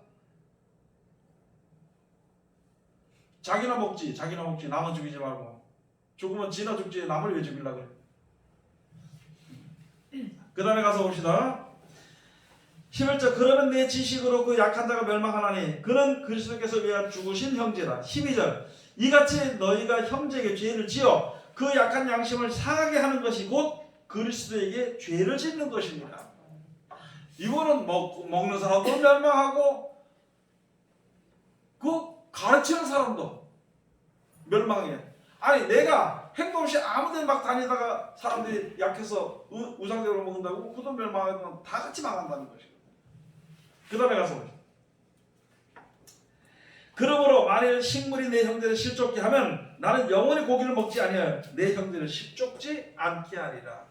자기나 먹지 남은 죽이지 말고. 죽으면 지나 죽지 남을 왜 죽이려고 그래. 그 다음에 가서 봅시다. 11절 그러면 내 지식으로 그 약한 자가 멸망하나니 그는 그리스도께서 위하여 죽으신 형제라. 12절 이같이 너희가 형제에게 죄를 지어 그 약한 양심을 상하게 하는 것이 곧 그리스도에게 죄를 짓는 것입니다. 이거는 먹는 사람도 멸망하고 그 가르치는 사람도 멸망해. 아니 내가 행동 없이 아무데나 막 다니다가 사람들이 약해서 우상적으로 먹는다고 그도 멸망하면 다 같이 망한다는 것이고. 그 다음에 가서 보죠. 그러므로 만일 식물이 내 형제를 실족게 하면 나는 영원히 고기를 먹지 아니하여 내 형제를 실족지 않게 하리라.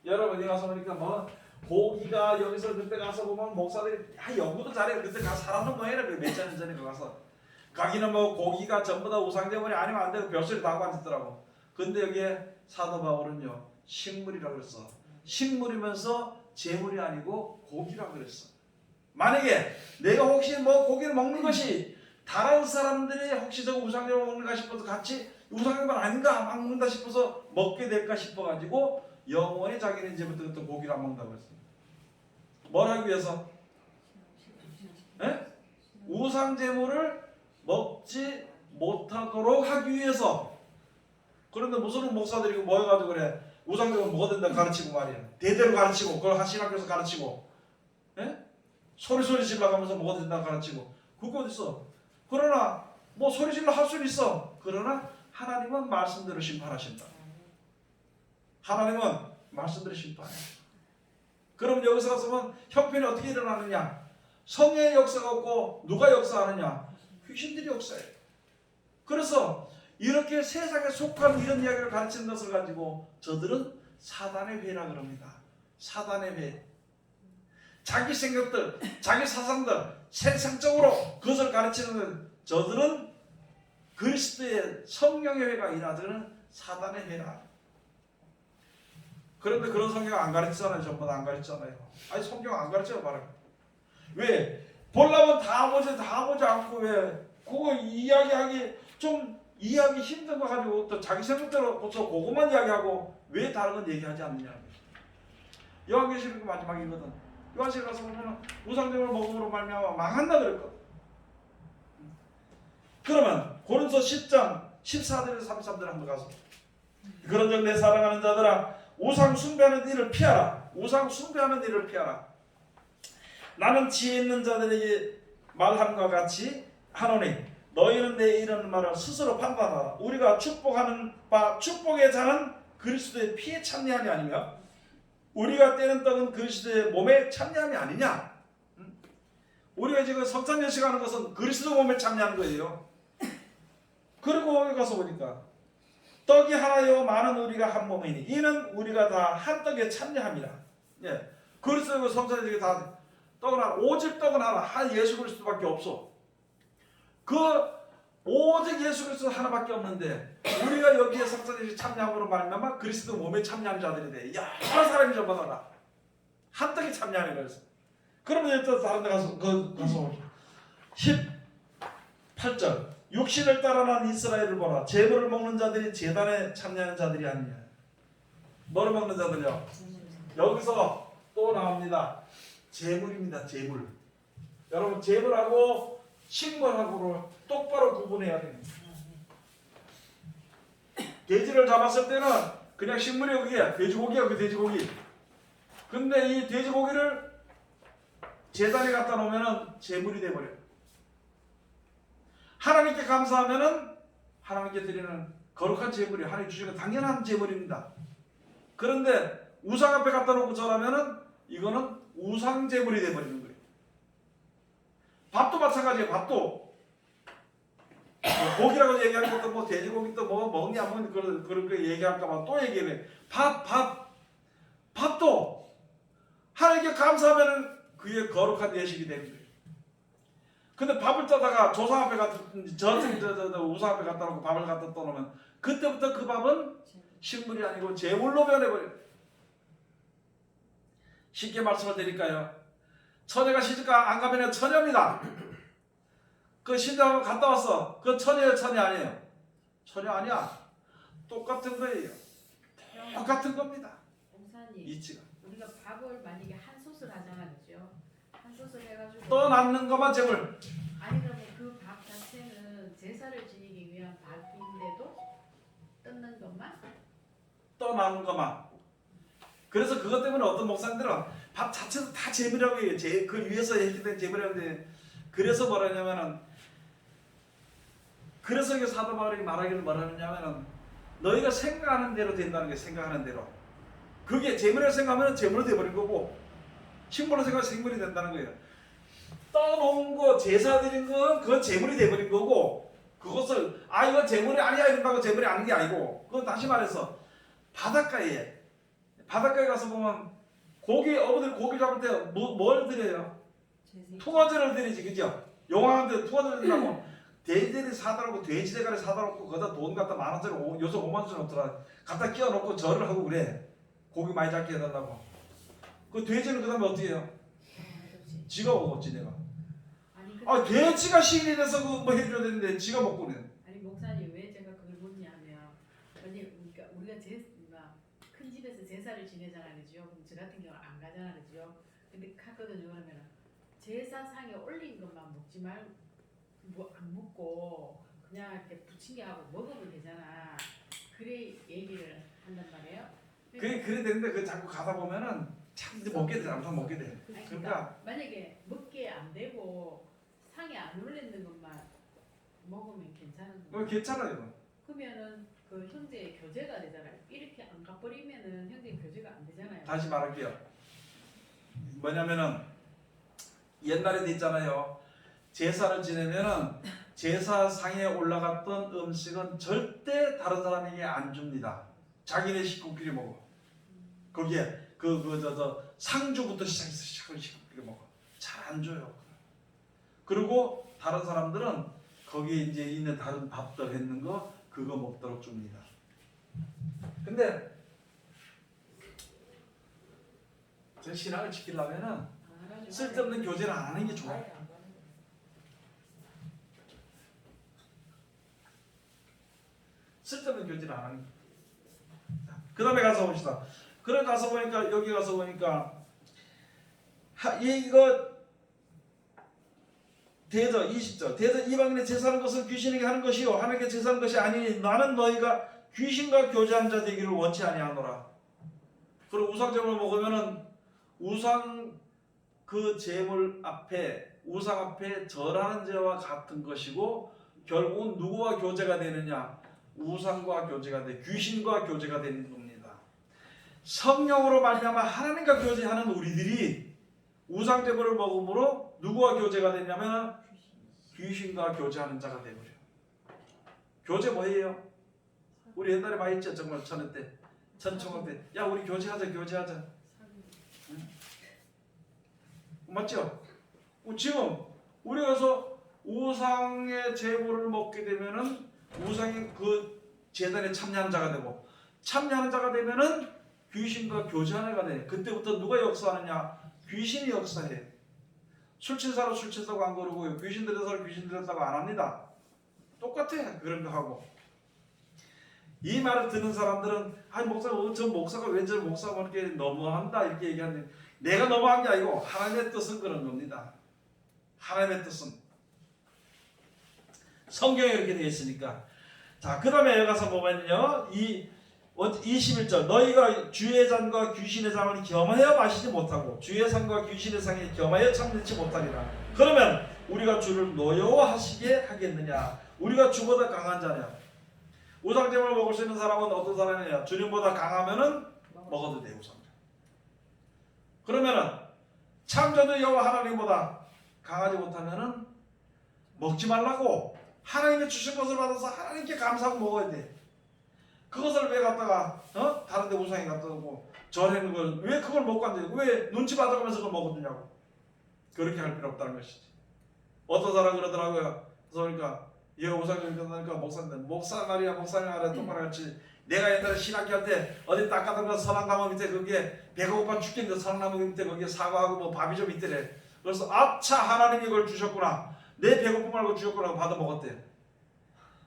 여러분 여기 가서 보니까 뭐 고기가 여기서 그때 가서 보면 목사들이 연구도 잘해요. 그때 가서 사람도 뭐 해라. 몇 년 전에 가서 가기는 뭐 고기가 전부 다 우상제물이 아니면 안 되고 별소리 다 하고 앉았더라고. 근데 여기에 사도 바울은요 식물이라고 그랬어. 식물이면서 제물이 아니고 고기라고 그랬어. 만약에 내가 혹시 뭐 고기를 먹는 것이 다른 사람들이 혹시 저거 우상제물 먹는가 싶어서 같이 우상제물 아닌가 막 먹는다 싶어서 먹게 될까 싶어가지고 영원히 자기는 이제부터 또 고기를 안 먹는다고 했어. 뭘 하기 위해서? 우상제물을 먹지 못하도록 하기 위해서. 그런데 무슨 목사들이 모여가지고 그래 우상제물 먹어야 된다 가르치고 말이야. 대대로 가르치고 그걸 한 신학교에서 가르치고 소리 질러가면서 먹어야 된다 가르치고. 그거 어딨어? 그러나 뭐 소리 질러 할 수는 있어. 그러나 하나님은 말씀대로 심판하신다. 하나님은 말씀대로 심판해. 그럼 여기서 가서 보면 형편이 어떻게 일어나느냐? 성령의 역사가 없고 누가 역사하느냐? 귀신들이 역사해. 그래서 이렇게 세상에 속한 이런 이야기를 가르치는 것을 가지고 저들은 사단의 회라 그럽니다. 사단의 회. 자기 생각들, 자기 사상들, 생산적으로 그것을 가르치는 저들은 그리스도의 성령의 회가 아니라 저는 사단의 회라. 그런데 그런 성경 안 가르치잖아요. 전부 다 안 가르치잖아요. 아니 성경 안 가르쳐요. 말은. 왜? 보려면 다 보지 않고 왜 그거 이야기하기 좀 이해하기 힘든 거 가지고 또 자기 생각대로 그것만 이야기하고 왜 다른 건 얘기하지 않느냐. 요한계시록 그 마지막이거든. 요한계시록 가서 보면 우상제물 먹음으로 말미암아 망한다 그랬거든. 그러면 고린도 10장 14절에서 33절 한번 가서 그런즉 내 사랑하는 자들아 우상 숭배하는 일을 피하라. 우상 숭배하는 일을 피하라. 나는 지혜 있는 자들에게 말함과 같이 하노니 너희는 내 이런 말을 스스로 판단하라. 우리가 축복하는 바 축복의 자는 그리스도의 피에 참여하니 아니며 우리가 떼는 떡은 그리스도의 몸에 참여함이 아니냐? 우리가 지금 성찬 예식하는 것은 그리스도 몸에 참여하는 거예요. 그리고 거기 가서 보니까 떡이 하나요 많은 우리가 한 몸이니 이는 우리가 다 한 떡에 참여함이라. 예, 그리스도 성찬 예식이 다 떡은 하나, 오직 떡은 하나, 한 예수 그리스도밖에 없어. 그 오직 예수 그리스도 하나밖에 없는데 우리가 여기에 성찬 예식 참여함으로 말미암아 그리스도 몸에 참여하는 자들이 돼. 여러 사람이 전부 다한 떡에 참여하는 거였어. 그러면 또 다른 데 가서 가서 18절 육신을 따라 난 이스라엘을 보라. 제물을 먹는 자들이 제단에 참여하는 자들이 아니냐. 뭐를 먹는 자들이요? 여기서 또 나옵니다. 제물입니다. 제물. 여러분 제물하고 식물하고를 똑바로 구분해야 됩니다. 돼지를 잡았을 때는 그냥 식물이 여기야. 돼지고기야. 그 돼지고기. 근데 이 돼지고기를 제단에 갖다 놓으면 제물이 돼버려요. 하나님께 감사하면은 하나님께 드리는 거룩한 제물이 하나님 주시는 당연한 제물입니다. 그런데 우상 앞에 갖다 놓고 절하면은 이거는 우상 제물이 돼버리는 거예요. 밥도 마찬가지예요. 밥도 고기라고 얘기하는 것도 뭐 돼지고기 또 뭐 먹니 안 먹니 그렇게 얘기할까봐 또 얘기해. 밥도 하나님께 감사하면은 그게 거룩한 예식이 되는 거예요. 근데 밥을 떠다가 조상 앞에 갖다 저 우상 앞에 갖다 놓고 밥을 갖다 떠놓으면 그때부터 그 밥은 식물이 아니고 제물로 변해버려요. 쉽게 말씀을 드릴까요? 처녀가 시집가 안 가면 처녀입니다. 그 신당 갔다 왔어. 그 처녀예요, 처녀 아니에요? 처녀 아니야. 똑같은 거예요. 똑같은 겁니다. 목사님, 이치가. 우리가 밥을 만약에 한 솥을 하잖아, 그죠? 한 솥을 해가지고 떠남는 것만 제물. 아니 그러면 그 밥 자체는 제사를 지니기 위한 밥인데도 뜯는 것만? 떠나는 것만. 그래서 그것 때문에 어떤 목사님들은 밥 자체도 다 제물이라고 해요. 그 위에서 했기 때문에 제물이라는데 그래서 뭐라냐면은 그래서 이게 사도 바울이 말하기를 뭐라냐면은 너희가 생각하는 대로 된다는 게 생각하는 대로. 그게 제물이라고 생각하면 제물이 돼버린 거고 식물로 생각하면 생물이 된다는 거예요. 떠놓은 거 제사 드린 건 그건 제물이 돼버린 거고 그것을 이건 제물이 아니야 이런다고 제물이 아닌 게 아니고 그건 다시 말해서 바닷가에 가서 보면 어부들 고기 잡을 때 뭘 드려요? 투어제를 드리지, 그죠? 용왕한테 투어제를 드리려고 돼지들이 사다놓고 돼지 대가리 사다놓고 거기다 돈 갖다 10,000원짜리 요새 50,000원 없더라. 갖다 끼워놓고 절을 하고 그래. 고기 많이 잡게 해달라고. 그 돼지는 그 다음에 어떻게 해요? 지가 먹었지 내가. 아니 돼지가 시인이 돼서 뭐 해줘야 되는데 지가 먹고 그래. 아니 목사님 왜 제가 그걸 묻냐면 우리가 큰 집에서 제사를 지내잖아요, 그죠? 그럼 저 같은 경우 안 가잖아요, 그죠? 근데 갔거든요. 그러면 제사상에 올린 것만 먹지 말고 뭐 안 먹고 그냥 이렇게 부침개 하고 먹으면 되잖아. 그래 얘기를 한단 말이에요. 그래 되는데 그 자꾸 가다 보면은 참 이제 먹게 돼. 아무튼 먹게 돼. 아니, 그러니까 만약에 먹게 안 되고 상에 안 올리는 것만 먹으면 괜찮은 거예요. 괜찮아요. 그러면은 그 형제의 교제가 되잖아요. 이렇게 안 가버리면은 형제의 교제가 안 되잖아요. 다시 말할게요. 뭐냐면은 옛날에도 있잖아요. 제사를 지내면은 제사상에 올라갔던 음식은 절대 다른 사람에게 안 줍니다. 자기네 식구끼리 먹어. 거기에 상주부터 시작해서 식구끼리 먹어. 잘 안 줘요. 그리고 다른 사람들은 거기에 이제 있는 다른 밥들 했는 거 그거 먹도록 줍니다. 근데 제 신앙을 지키려면은 쓸데없는 교제를 안 하는 게 좋아요. 쓸데없는 교제를 안 하는 게. 그 다음에 가서 봅시다. 그래 가서 보니까 여기 가서 보니까 이거 대저 20절 대저 이방인의 제사하는 것은 귀신에게 하는 것이요 하나님께 제사하는 것이 아니니 나는 너희가 귀신과 교제한 자 되기를 원치 아니하노라. 그리고 우상 제물을 먹으면은 우상 그 제물 앞에 우상 앞에 절하는 죄와 같은 것이고 결국은 누구와 교제가 되느냐? 우상과 교제가 돼 귀신과 교제가 되는 겁니다. 성령으로 말미암아 하나님과 교제하는 우리들이 우상제물을 먹음으로 누구와 교제가 되냐면 귀신과 교제하는 자가 되버려. 교제 뭐예요? 우리 옛날에 많이 했죠. 정말 천회 때, 천청원 때. 야 우리 교제하자. 응? 맞죠? 지금 우리가서 우상의 제물을 먹게 되면은 우상의 그 제단에 참여하는 자가 되고, 참여하는 자가 되면은 귀신과 교제하는 자가 돼. 그때부터 누가 역사하느냐? 귀신이 역사해. 술 취한 사람 술 취했다고 안 그러고요. 귀신 들은 사람 귀신 들었다고 안 합니다. 똑같아. 그런 거 하고. 이 말을 듣는 사람들은 아 목사가 저 목사가 왜 저 목사가 그렇게 너무한다 이렇게 얘기하는데, 내가 너무한 게 아니고 하나님의 뜻은 그런 겁니다. 하나님의 뜻은 성경에 이렇게 되어 있으니까. 자, 그 다음에 여기 가서 보면요, 이 21절 너희가 주의 잔과 귀신의 잔을 겸하여 마시지 못하고 주의 상과 귀신의 상에 겸하여 참되지 못하리라. 그러면 우리가 주를 노여워하시게 하겠느냐? 우리가 주보다 강한 자냐? 우상제물을 먹을 수 있는 사람은 어떤 사람이냐? 주님보다 강하면은 먹어도 돼. 우상제물. 그러면은 창조주 여호와 하나님보다 강하지 못하면은 먹지 말라고. 하나님이 주신 것을 받아서 하나님께 감사하고 먹어야 돼. 그것을 왜 갖다가 다른 데 우상에 갖다 놓고 절하는 걸 왜 그걸 먹고 앉아요? 왜 눈치 받아가면서 그걸 먹어주냐고. 그렇게 할 필요 없다는 것이지. 어떤 사람 그러더라고요. 그러니까 얘 우상을 믿으니까 목사 말이야 똑바로 같이. 내가 옛날에 신학교 때 어디 닦아다가 서랑나무 밑에 거기에 배가 고파 죽겠는데 서랑나무 밑에 거기에 사과하고 뭐 밥이 좀 있더래. 그래서 아차 하나님이 이걸 주셨구나. 내 배고픔 알고 주셨구나 받아 먹었대.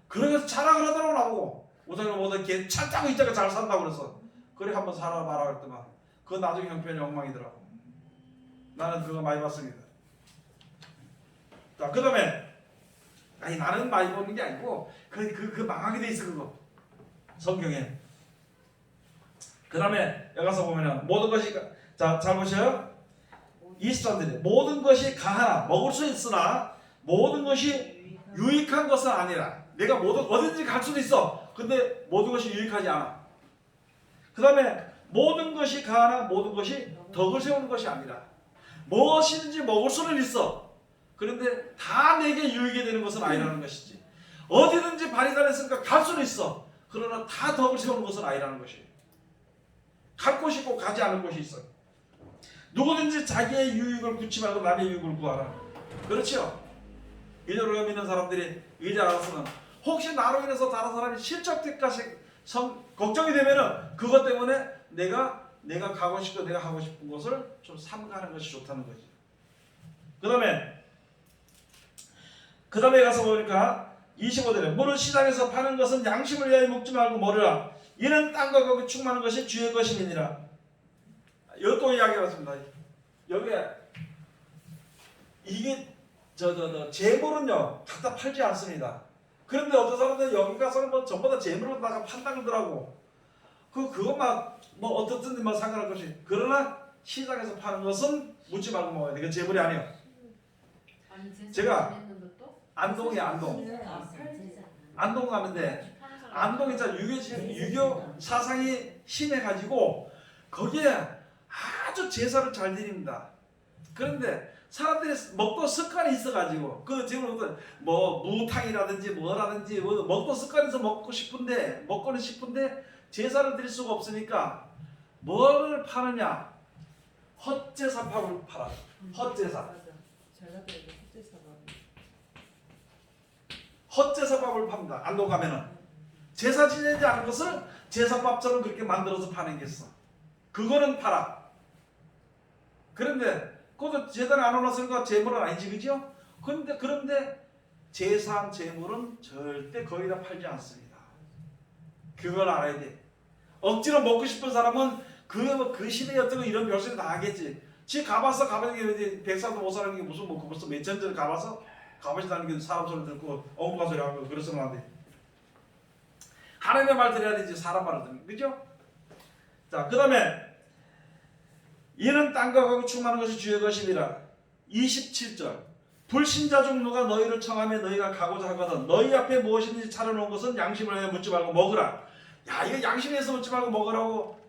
그래서 자랑을 하더라고 나보고. 우상을 보다 걔 찰따고 있다가 잘 산다고 그래서. 그래 한번 살아봐라 그랬더만 그거 나중에 형편이 엉망이더라고. 나는 그거 많이 봤습니다. 자, 그 다음에 아니 나는 많이 보는 게 아니고 그 망하게 돼 있어 그거 성경에. 그 다음에 여기 가서 보면은 모든 것이 자 잘 보셔요. 23절에 모든 것이 가하나 먹을 수 있으나 모든 것이 유익한 것은 아니라. 내가 어디든지 갈 수도 있어. 근데 모든 것이 유익하지 않아. 그 다음에 모든 것이 가하나 모든 것이 덕을 세우는 것이 아니라. 무엇이든지 먹을 수는 있어. 그런데 다 내게 유익이 되는 것은 아니라는 것이지. 어디든지 발이 달렸으니까 갈 수는 있어. 그러나 다 덕을 세우는 것은 아니라는 것이에요. 갈 곳이 있고 가지 않을 곳이 있어요. 누구든지 자기의 유익을 구치 말고 남의 유익을 구하라. 그렇죠? 이대로 믿는 사람들이 의지 않았으면 혹시 나로 인해서 다른 사람이 실족될까지 걱정이 되면은 그것 때문에 내가 가고 싶고 내가 하고 싶은 것을 좀 삼가는 것이 좋다는 거지. 그 다음에 가서 보니까 25절에 물은 시장에서 파는 것은 양심을 위하여 먹지 말고 먹으라. 이는 땅과 거기 충만한 것이 주의 것임이니라. 여기 또 이야기했습니다. 여기에 이게 재물은요 갖다 팔지 않습니다. 그런데 어떤 사람들은 여기 가서는 뭐 전부 다 재물을 갖다가 판다 그러더라고. 그것만 뭐 어떻든 뭐 상관할 것이. 그러나 시장에서 파는 것은 묻지 말고 먹어야 돼. 그 재물이 아니야. 제가 안동 가는데 안동 있잖아. 유교 사상이 심해가지고 거기에 아주 제사를 잘 드립니다. 그런데 사람들이 먹도 습관이 있어가지고 그 지금 뭐 무탕이라든지 뭐라든지 먹도 습관이 있어 먹고는 싶은데 제사를 드릴 수가 없으니까 뭐를 파느냐? 헛제사밥을 팔아. 헛제사. 헛제사밥을 팝니다. 안동 가면은 제사 지내지 않은 것을 제사밥처럼 그렇게 만들어서 파는 게 있어. 그거는 팔아. 그런데 그것도 제단에 안 올랐으니까 재물은 아니지, 그죠? 그런데 제사한 재물은 절대 거의 다 팔지 않습니다. 그걸 알아야 돼. 억지로 먹고 싶은 사람은 그 시대에 어떤 이런 별소리 다 하겠지. 지 가봤는 게 백사도 못 사는 게 무슨 뭐 벌써 몇 년 전에 가보시다는 게 사람 소리 듣고 엉뚱한 소리 하고 그래서는 안 돼. 하나님의 말 들어야 되지 사람 말을 듣는, 그죠? 자, 그 다음에 이는 땅과 거기 충만한 것이 주의 것이니라. 27절 불신자 중 누가 너희를 청하며 너희가 가고자 하거든 너희 앞에 무엇이든지 차려놓은 것은 양심을 위해 묻지 말고 먹으라. 야, 이거 양심에서 묻지 말고 먹으라고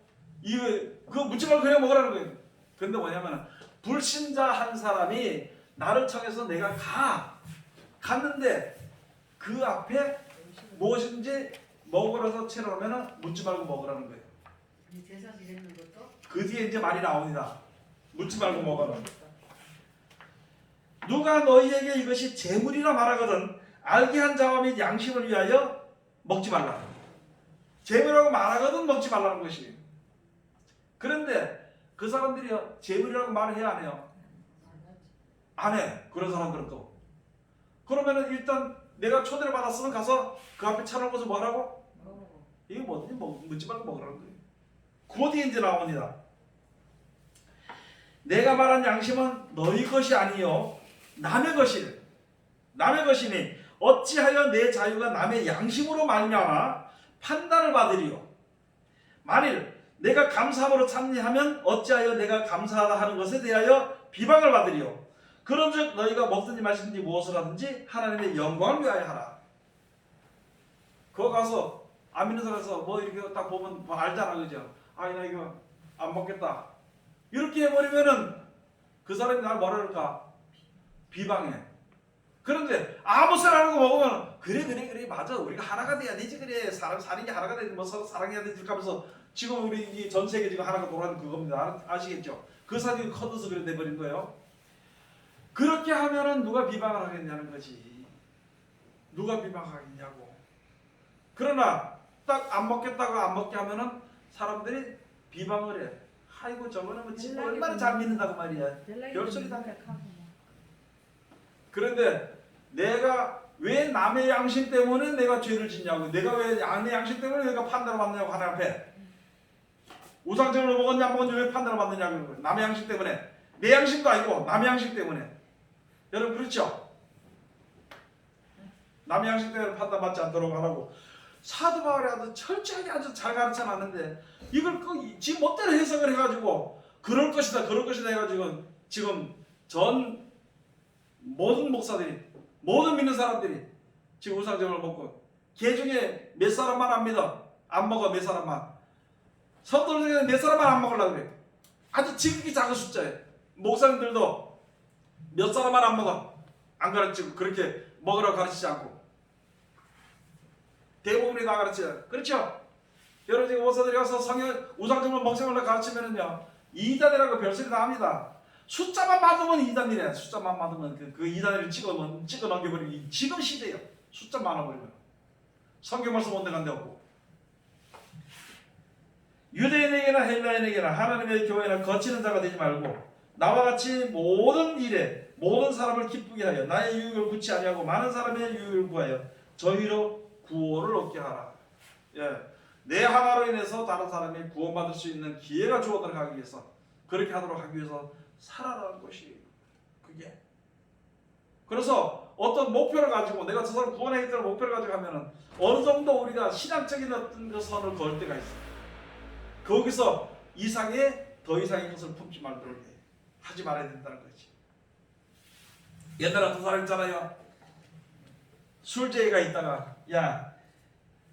이거 그거 묻지 말고 그냥 먹으라는 거예요. 근데 뭐냐면 불신자 한 사람이 나를 청해서 내가 갔는데 그 앞에 무엇인지 먹으라서 채놓으면 묻지 말고 먹으라는 거예요. 제사 지내는 것도 그 뒤에 이제 말이 나옵니다. 묻지 말고 먹어라. 누가 너희에게 이것이 재물이라 말하거든 알게 한 자와 및 양심을 위하여 먹지 말라. 재물이라고 말하거든 먹지 말라는 것이에요. 그런데 그 사람들이요 재물이라고 말을 해야 안 해요? 안 해. 그런 사람들은 또 그러면은 일단 내가 초대를 받았으면 가서 그 앞에 차놓은 것을 뭐라고? 이게 뭐든지 묻지 말고 먹으라는 거예요. 그 뒤에 이제 나옵니다. 내가 말한 양심은 너희 것이 아니요 남의 것이래. 남의 것이니 어찌하여 내 자유가 남의 양심으로 말미암아 판단을 받으리요. 만일 내가 감사함으로 참여하면 어찌하여 내가 감사하다 하는 것에 대하여 비방을 받으리요. 그런즉 너희가 먹든지 마시든지 무엇을 하든지 하나님의 영광을 위하여 하라. 그거 가서 안 믿는 사람에서 뭐 이렇게 딱 보면 뭐 알잖아, 그죠? 아, 나 이거 안 먹겠다. 이렇게 해버리면은 그 사람이 나를 뭐라 그럴까? 비방해. 그런데 아무 소리 안 하고 먹으면 그래 맞아 우리가 하나가 돼야 되지 그래 사는 게 하나가 되지 뭐 서로 사랑해야 되지 하면서 지금 우리 전 세계 지금 하나가 돌아가는 그겁니다. 아시겠죠? 그 사람이 커져서 그래 돼버린 거예요. 그렇게 하면은 누가 비방을 하겠냐는 거지. 누가 비방하겠냐고. 그러나 딱 안 먹겠다고 안 먹게 하면은 사람들이 비방을 해. 아이고 저거는 뭐 지금 얼마나 잘 믿는다고 말이야. 별소리다. 그런데 내가 왜 남의 양심 때문에 내가 죄를 짓냐고. 내가 왜 남의 양심 때문에 내가 판단을 받느냐고 하나님 앞에. 우상제물을 먹었냐 안 먹었냐 왜 판단을 받느냐고. 남의 양심 때문에. 내 양심도 아니고 남의 양심 때문에. 여러분 그렇죠? 남의 양심 때문에 판단받지 않도록 하라고. 사도 바울이 아주 철저하게 아주 잘 가르쳐놨는데 이걸 지 멋대로 해석을 해가지고 그럴 것이다 해가지고 지금 전 모든 목사들이 모든 믿는 사람들이 지금 우상제물을 먹고 개 중에 몇 사람만 안 믿어. 안 먹어 몇 사람만. 성도들 중에 몇 사람만 안 먹으려고 그래. 아주 지극히 작은 숫자예요. 목사님들도 몇 사람만 안 먹어. 안 가르치고 그렇게 먹으라고 가르치지 않고 대부분이 다 가르쳐요. 그렇죠? 여러분 지금 목사들이 가서 우상제물 먹생물을 가르치면은요 이단이라고 별소리 다 합니다. 숫자만 받으면 이단이래. 숫자만 받으면 그 이단을 찍어 넘겨버리고 지금 시대요. 숫자 많아버리면 성경 말씀 온데 간데 없고 유대인에게나 헬라인에게나 하나님의 교회나 거치는 자가 되지 말고 나와 같이 모든 일에 모든 사람을 기쁘게 하여 나의 유익을 구치 아니하고 많은 사람의 유익을 구하여 저희로 구원을 얻게 하라. 예, 내 하나로 인해서 다른 사람이 구원받을 수 있는 기회가 주어도록 하기 위해서 그렇게 하도록 하기 위해서 살아라는 것이 그게. 그래서 어떤 목표를 가지고 내가 저 사람 구원하겠다는 목표를 가지고 하면은 어느 정도 우리가 신앙적인 어떤 그 선을 걸 때가 있어. 거기서 더 이상의 것을 품지 말도록 해. 하지 말아야 된다는 거지. 옛날에 어떤 사람 있잖아요. 술재가 있다가 야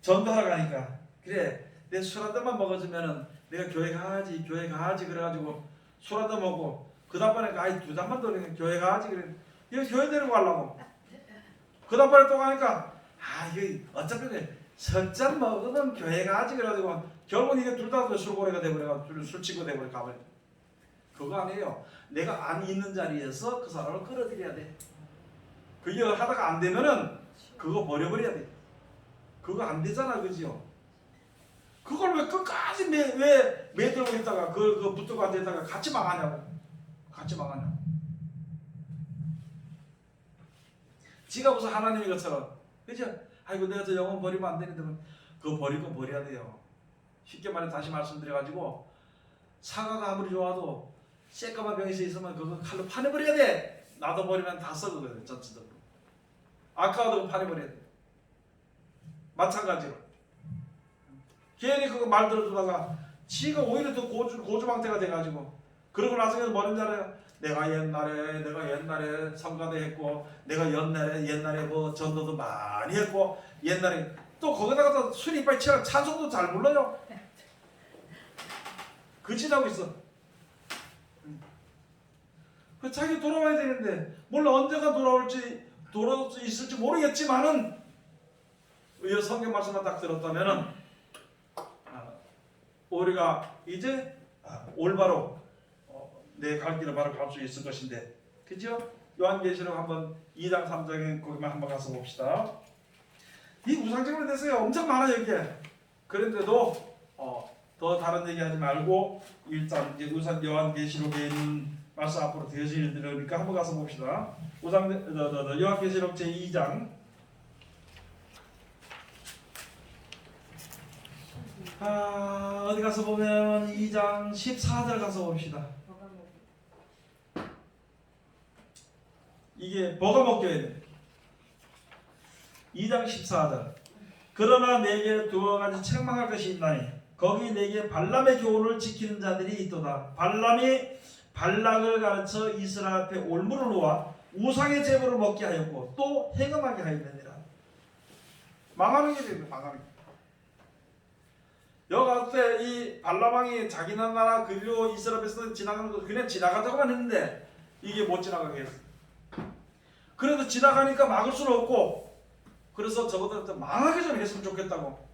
전도하러 가니까 그래 내 술 한 잔만 먹어주면은 내가 교회 가야지 그래가지고 술 한 잔 먹고 그 다음번에 아이 두 잔만 더 교회 가야지 그래. 이거 교회 데리고 가려고. 그 다음번에 또 가니까 이거 어차피 석 잔 먹으면 교회 가야지 그래가지고 결국은 이게 둘 다 술고래가 돼버려가지고 술 친구 돼버려 가버려. 그거 아니에요. 내가 안 있는 자리에서 그 사람을 끌어들여야 돼. 그게 하다가 안 되면은 그거 버려버려야 돼. 그거 안 되잖아, 그지요? 그걸 왜 끝까지 매들고 있다가 그 붙들고 앉아있다가 같이 망하냐고. 지가 무슨 하나님인 것처럼. 그죠? 아이고 내가 저 영혼 버리면 안 되는데 그거 버릴 건 버려야 돼요. 쉽게 말해 다시 말씀드려가지고 사과가 아무리 좋아도 새까만 병에서 있으면 그거 칼로 파내버려야 돼. 나도 버리면 다 썩어거든 전체적으로. 아까워도 파내버려야 돼. 마찬가지로 괜히 그거 말 들어주다가 지가 오히려 더 고주망태가 돼가지고 그러고 나중에 뭐는 줄 알아요? 내가 옛날에 성가대 했고 내가 옛날에 뭐 전도도 많이 했고 옛날에 또 거기다가 또 술 이빨 치라 찬송도 잘 불러요. 거짓하고 있어. 그 자기 돌아와야 되는데 몰라 언제가 돌아올 수 있을지 모르겠지만은 이 성경 말씀만 딱 들었다면은 우리가 이제 올바로 내 갈 길을 바로 갈 수 있을 것인데, 그죠? 요한계시록 한번 2장 3장에 거기만 한번 가서 봅시다. 이 우상적으로 대해서 엄청 많아 여기에. 그런데도 더 다른 얘기하지 말고 일단 이제 우선 요한계시록에 있는 말씀 앞으로 되어지는 들으니까 한번 가서 봅시다. 요한계시록 제 2장. 어디 가서 보면 2장 14절 가서 봅시다. 이게 뭐가 먹겨야 돼? 2장 14절. 그러나 내게 두어 가지 책망할 것이 있나니 거기 내게 발람의 교훈을 지키는 자들이 있도다. 발람이 발락을 가르쳐 이스라엘 앞에 올무를 놓아 우상의 제물을 먹게 하였고 또 행음하게 하였느니라. 망하는 길이에요. 망하는 길. 여가 때 이 발람왕이 자기 나라 그리고 이스라엘 앞에서 지나가는 거 그냥 지나가자고만 했는데 이게 못 지나가게 했어. 그래도 지나가니까 막을 수는 없고, 그래서 저보다 망하게 좀 했으면 좋겠다고.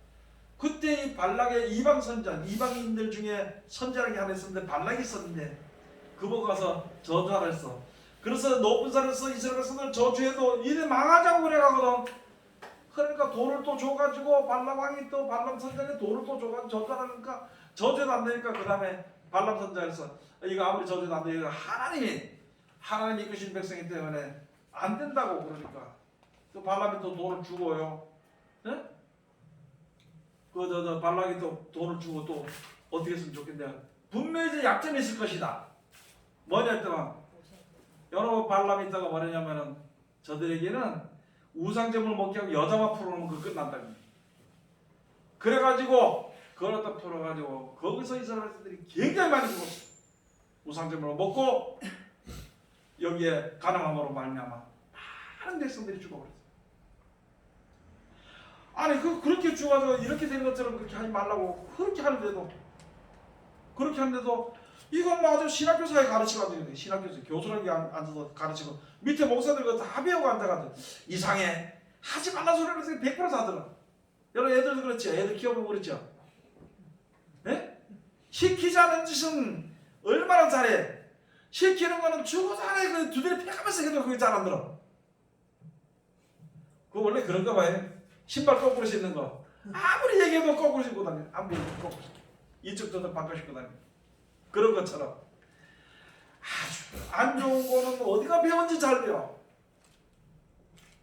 그때 이 발락의 이방 선자, 이방인들 중에 선자라는 게 하나 있었는데 발락이 있었는데 그보고 가서 저주하라 했어. 그래서 높은 산에서 이스라엘 백성들 저주해도 이래 망하자고 그래가거든. 그러니까 돈을 또 줘가지고 발람왕이 또 발람 선자에게 돈을 또 줘가지고 저주하니까 저주도 안 되니까 그 다음에 발람 선자에서 이거 아무리 저주도 안 되니까 하나님이 이끄신 백성이기 때문에 안 된다고. 그러니까 또 발람이 또 돈을 주고요. 네? 발락이 또 돈을 주고 또 어떻게 했으면 좋겠냐. 분명히 이제 약점이 있을 것이다. 뭐냐 했더만 여러분 발람이 있다가 뭐냐면은 저들에게는 우상제물 먹게 하고 여자만 풀어놓으면 그거 끝난다. 그래가지고 그걸 갖다 풀어가지고 거기서 이스라엘 백성들이 굉장히 많이 죽었어. 우상제물을 먹고 여기에 가늠함으로 말미암아 많은 백성들이 죽어버렸어. 아니 그렇게 죽어서 이렇게 된 것처럼 그렇게 하지 말라고 그렇게 하는데도 이건 뭐 아주 신학교사에 가르치거든. 신학교사 교수라는 게 앉아서 가르치고 밑에 목사들 그거 다 배우고 앉아가지고 이상해 하지 말라 소리를 해서 100% 다 들어. 여러분 애들도 그렇죠. 애들 키워보고 그렇죠. 네? 시키지 않은 짓은 얼마나 잘해. 시키는 거는 죽어서 안에 그 두드려 패가면서 해도 그게 잘 안 들어. 그거 원래 그런가 봐요. 신발 거꾸로 신는 거 아무리 얘기해도 거꾸로 신고 다녀. 아무리 얘기해도 거꾸로 신고 이쪽 저쪽 바꿔 신고 다녀. 그런 것처럼 아주 안 좋은 거는 어디가 배운지 잘 배워.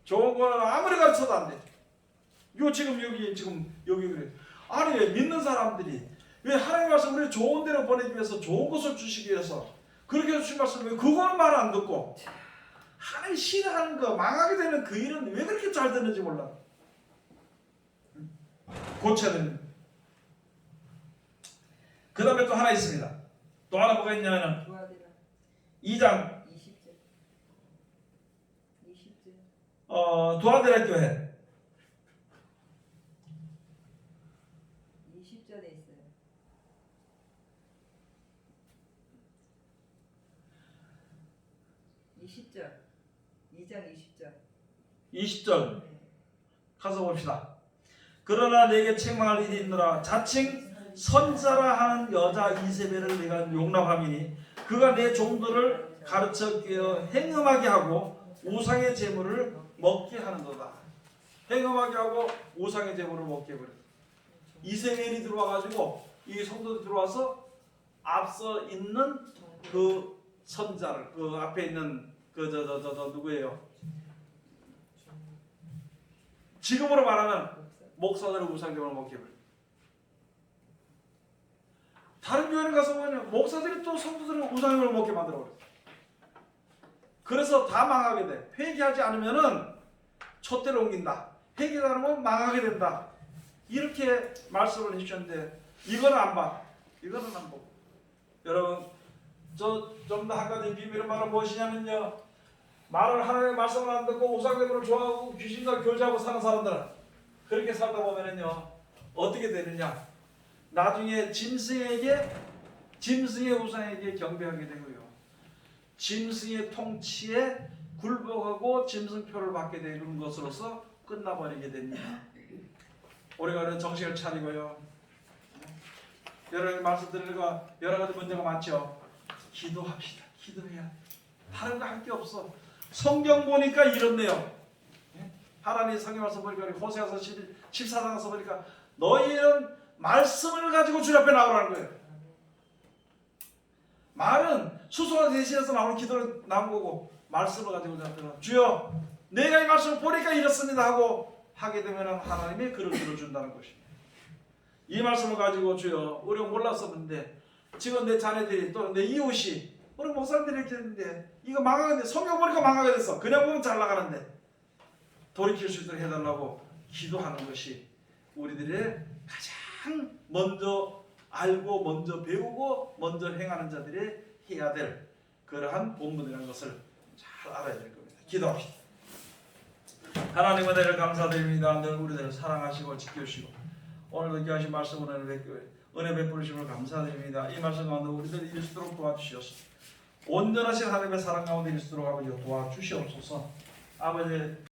좋은 거는 아무리 가르쳐도 안 돼. 지금 여기 그래. 아니 왜 믿는 사람들이 왜 하나님 말씀 우리 좋은 데로 보내기 위해서 좋은 것을 주시기 위해서 그렇게 해주신 말씀 왜 그거는 말 안 듣고 하나님 싫어하는 거 망하게 되는 그 일은 왜 그렇게 잘 듣는지 몰라. 고쳐야 됩니다. 그 다음에 또 하나 있습니다. 또 하나 뭐가 있냐면은 2장 20절 두아데라 교회 20절에 있어요. 20절 2장 20절 가서 봅시다. 그러나 내게 책망할 일이 있노라. 자칭 선자라 하는 여자 이세벨을 내가 용납함이니 그가 내 종들을 가르쳐 행음하게 하고 우상의 제물을 먹게 하는도다. 행음하게 하고 우상의 제물을 먹게 해버렸어. 이세벨이 들어와가지고 이 성도들 들어와서 앞서 있는 그 선자를 그 앞에 있는 누구예요? 지금으로 말하면 목사들을 우상제물을 먹게 해버렸어. 다른 교회를 가서 보면 목사들이 또 성도들을 우상을 먹게 만들어버렸어. 그래서 다 망하게 돼. 회개하지 않으면은 촛대를 옮긴다. 회개하지 않으면 망하게 된다. 이렇게 말씀을 해주셨는데 이거는 안 봐. 이거는 안 보고. 여러분 좀 더 한 가지 비밀의 말은 무엇이냐면요. 말을 하나님의 말씀을 안 듣고 우상제물을 좋아하고 귀신과 교제하고 사는 사람들은 그렇게 살다 보면은요 어떻게 되느냐. 나중에 짐승에게 짐승의 우상에게 경배하게 되고요. 짐승의 통치에 굴복하고 짐승표를 받게 되는 것으로서 끝나버리게 됩니다. 우리가 정신을 차리고요. 여러 말씀드리고 여러 가지 문제가 많죠. 기도합시다. 기도해야 다른 거 할 게 없어. 성경 보니까 이렇네요. 하나님 성경 말씀 보니까 호세아서 14장에서 보니까 너희는 말씀을 가지고 주 앞에 나오라는 거예요. 말은 수소가 대신해서 나오는 기도로 나온 거고 말씀을 가지고 주 앞에 나오라. 주여 내가 이 말씀을 보니까 이렇습니다 하고 하게 되면 하나님이 그를 들어준다는 것입니다. 이 말씀을 가지고 주여 우리가 몰랐었는데 지금 내 자녀들이 또 내 이웃이 우리 목사님들이 이렇게 했는데 이거 망하는데 성경 보니까 망하게 됐어. 그냥 보면 잘 나가는데 돌이킬 수 있도록 해달라고 기도하는 것이 우리들의 가장 먼저 알고 먼저 배우고 먼저 행하는 자들이 해야 될 그러한 본분이라는 것을 잘 알아야 될 겁니다. 기도합시다. 하나님 은혜를 감사드립니다. 늘 우리들을 사랑하시고 지켜주시고 오늘도 귀하신 말씀을 은혜 베풀으심을 감사드립니다. 이 말씀 가운데 우리들이 이룰 수 있도록 도와주시옵소서. 온전하신 하나님의 사랑 가운데 이룰 수 있도록 아버지 도와주시옵소서. 아버지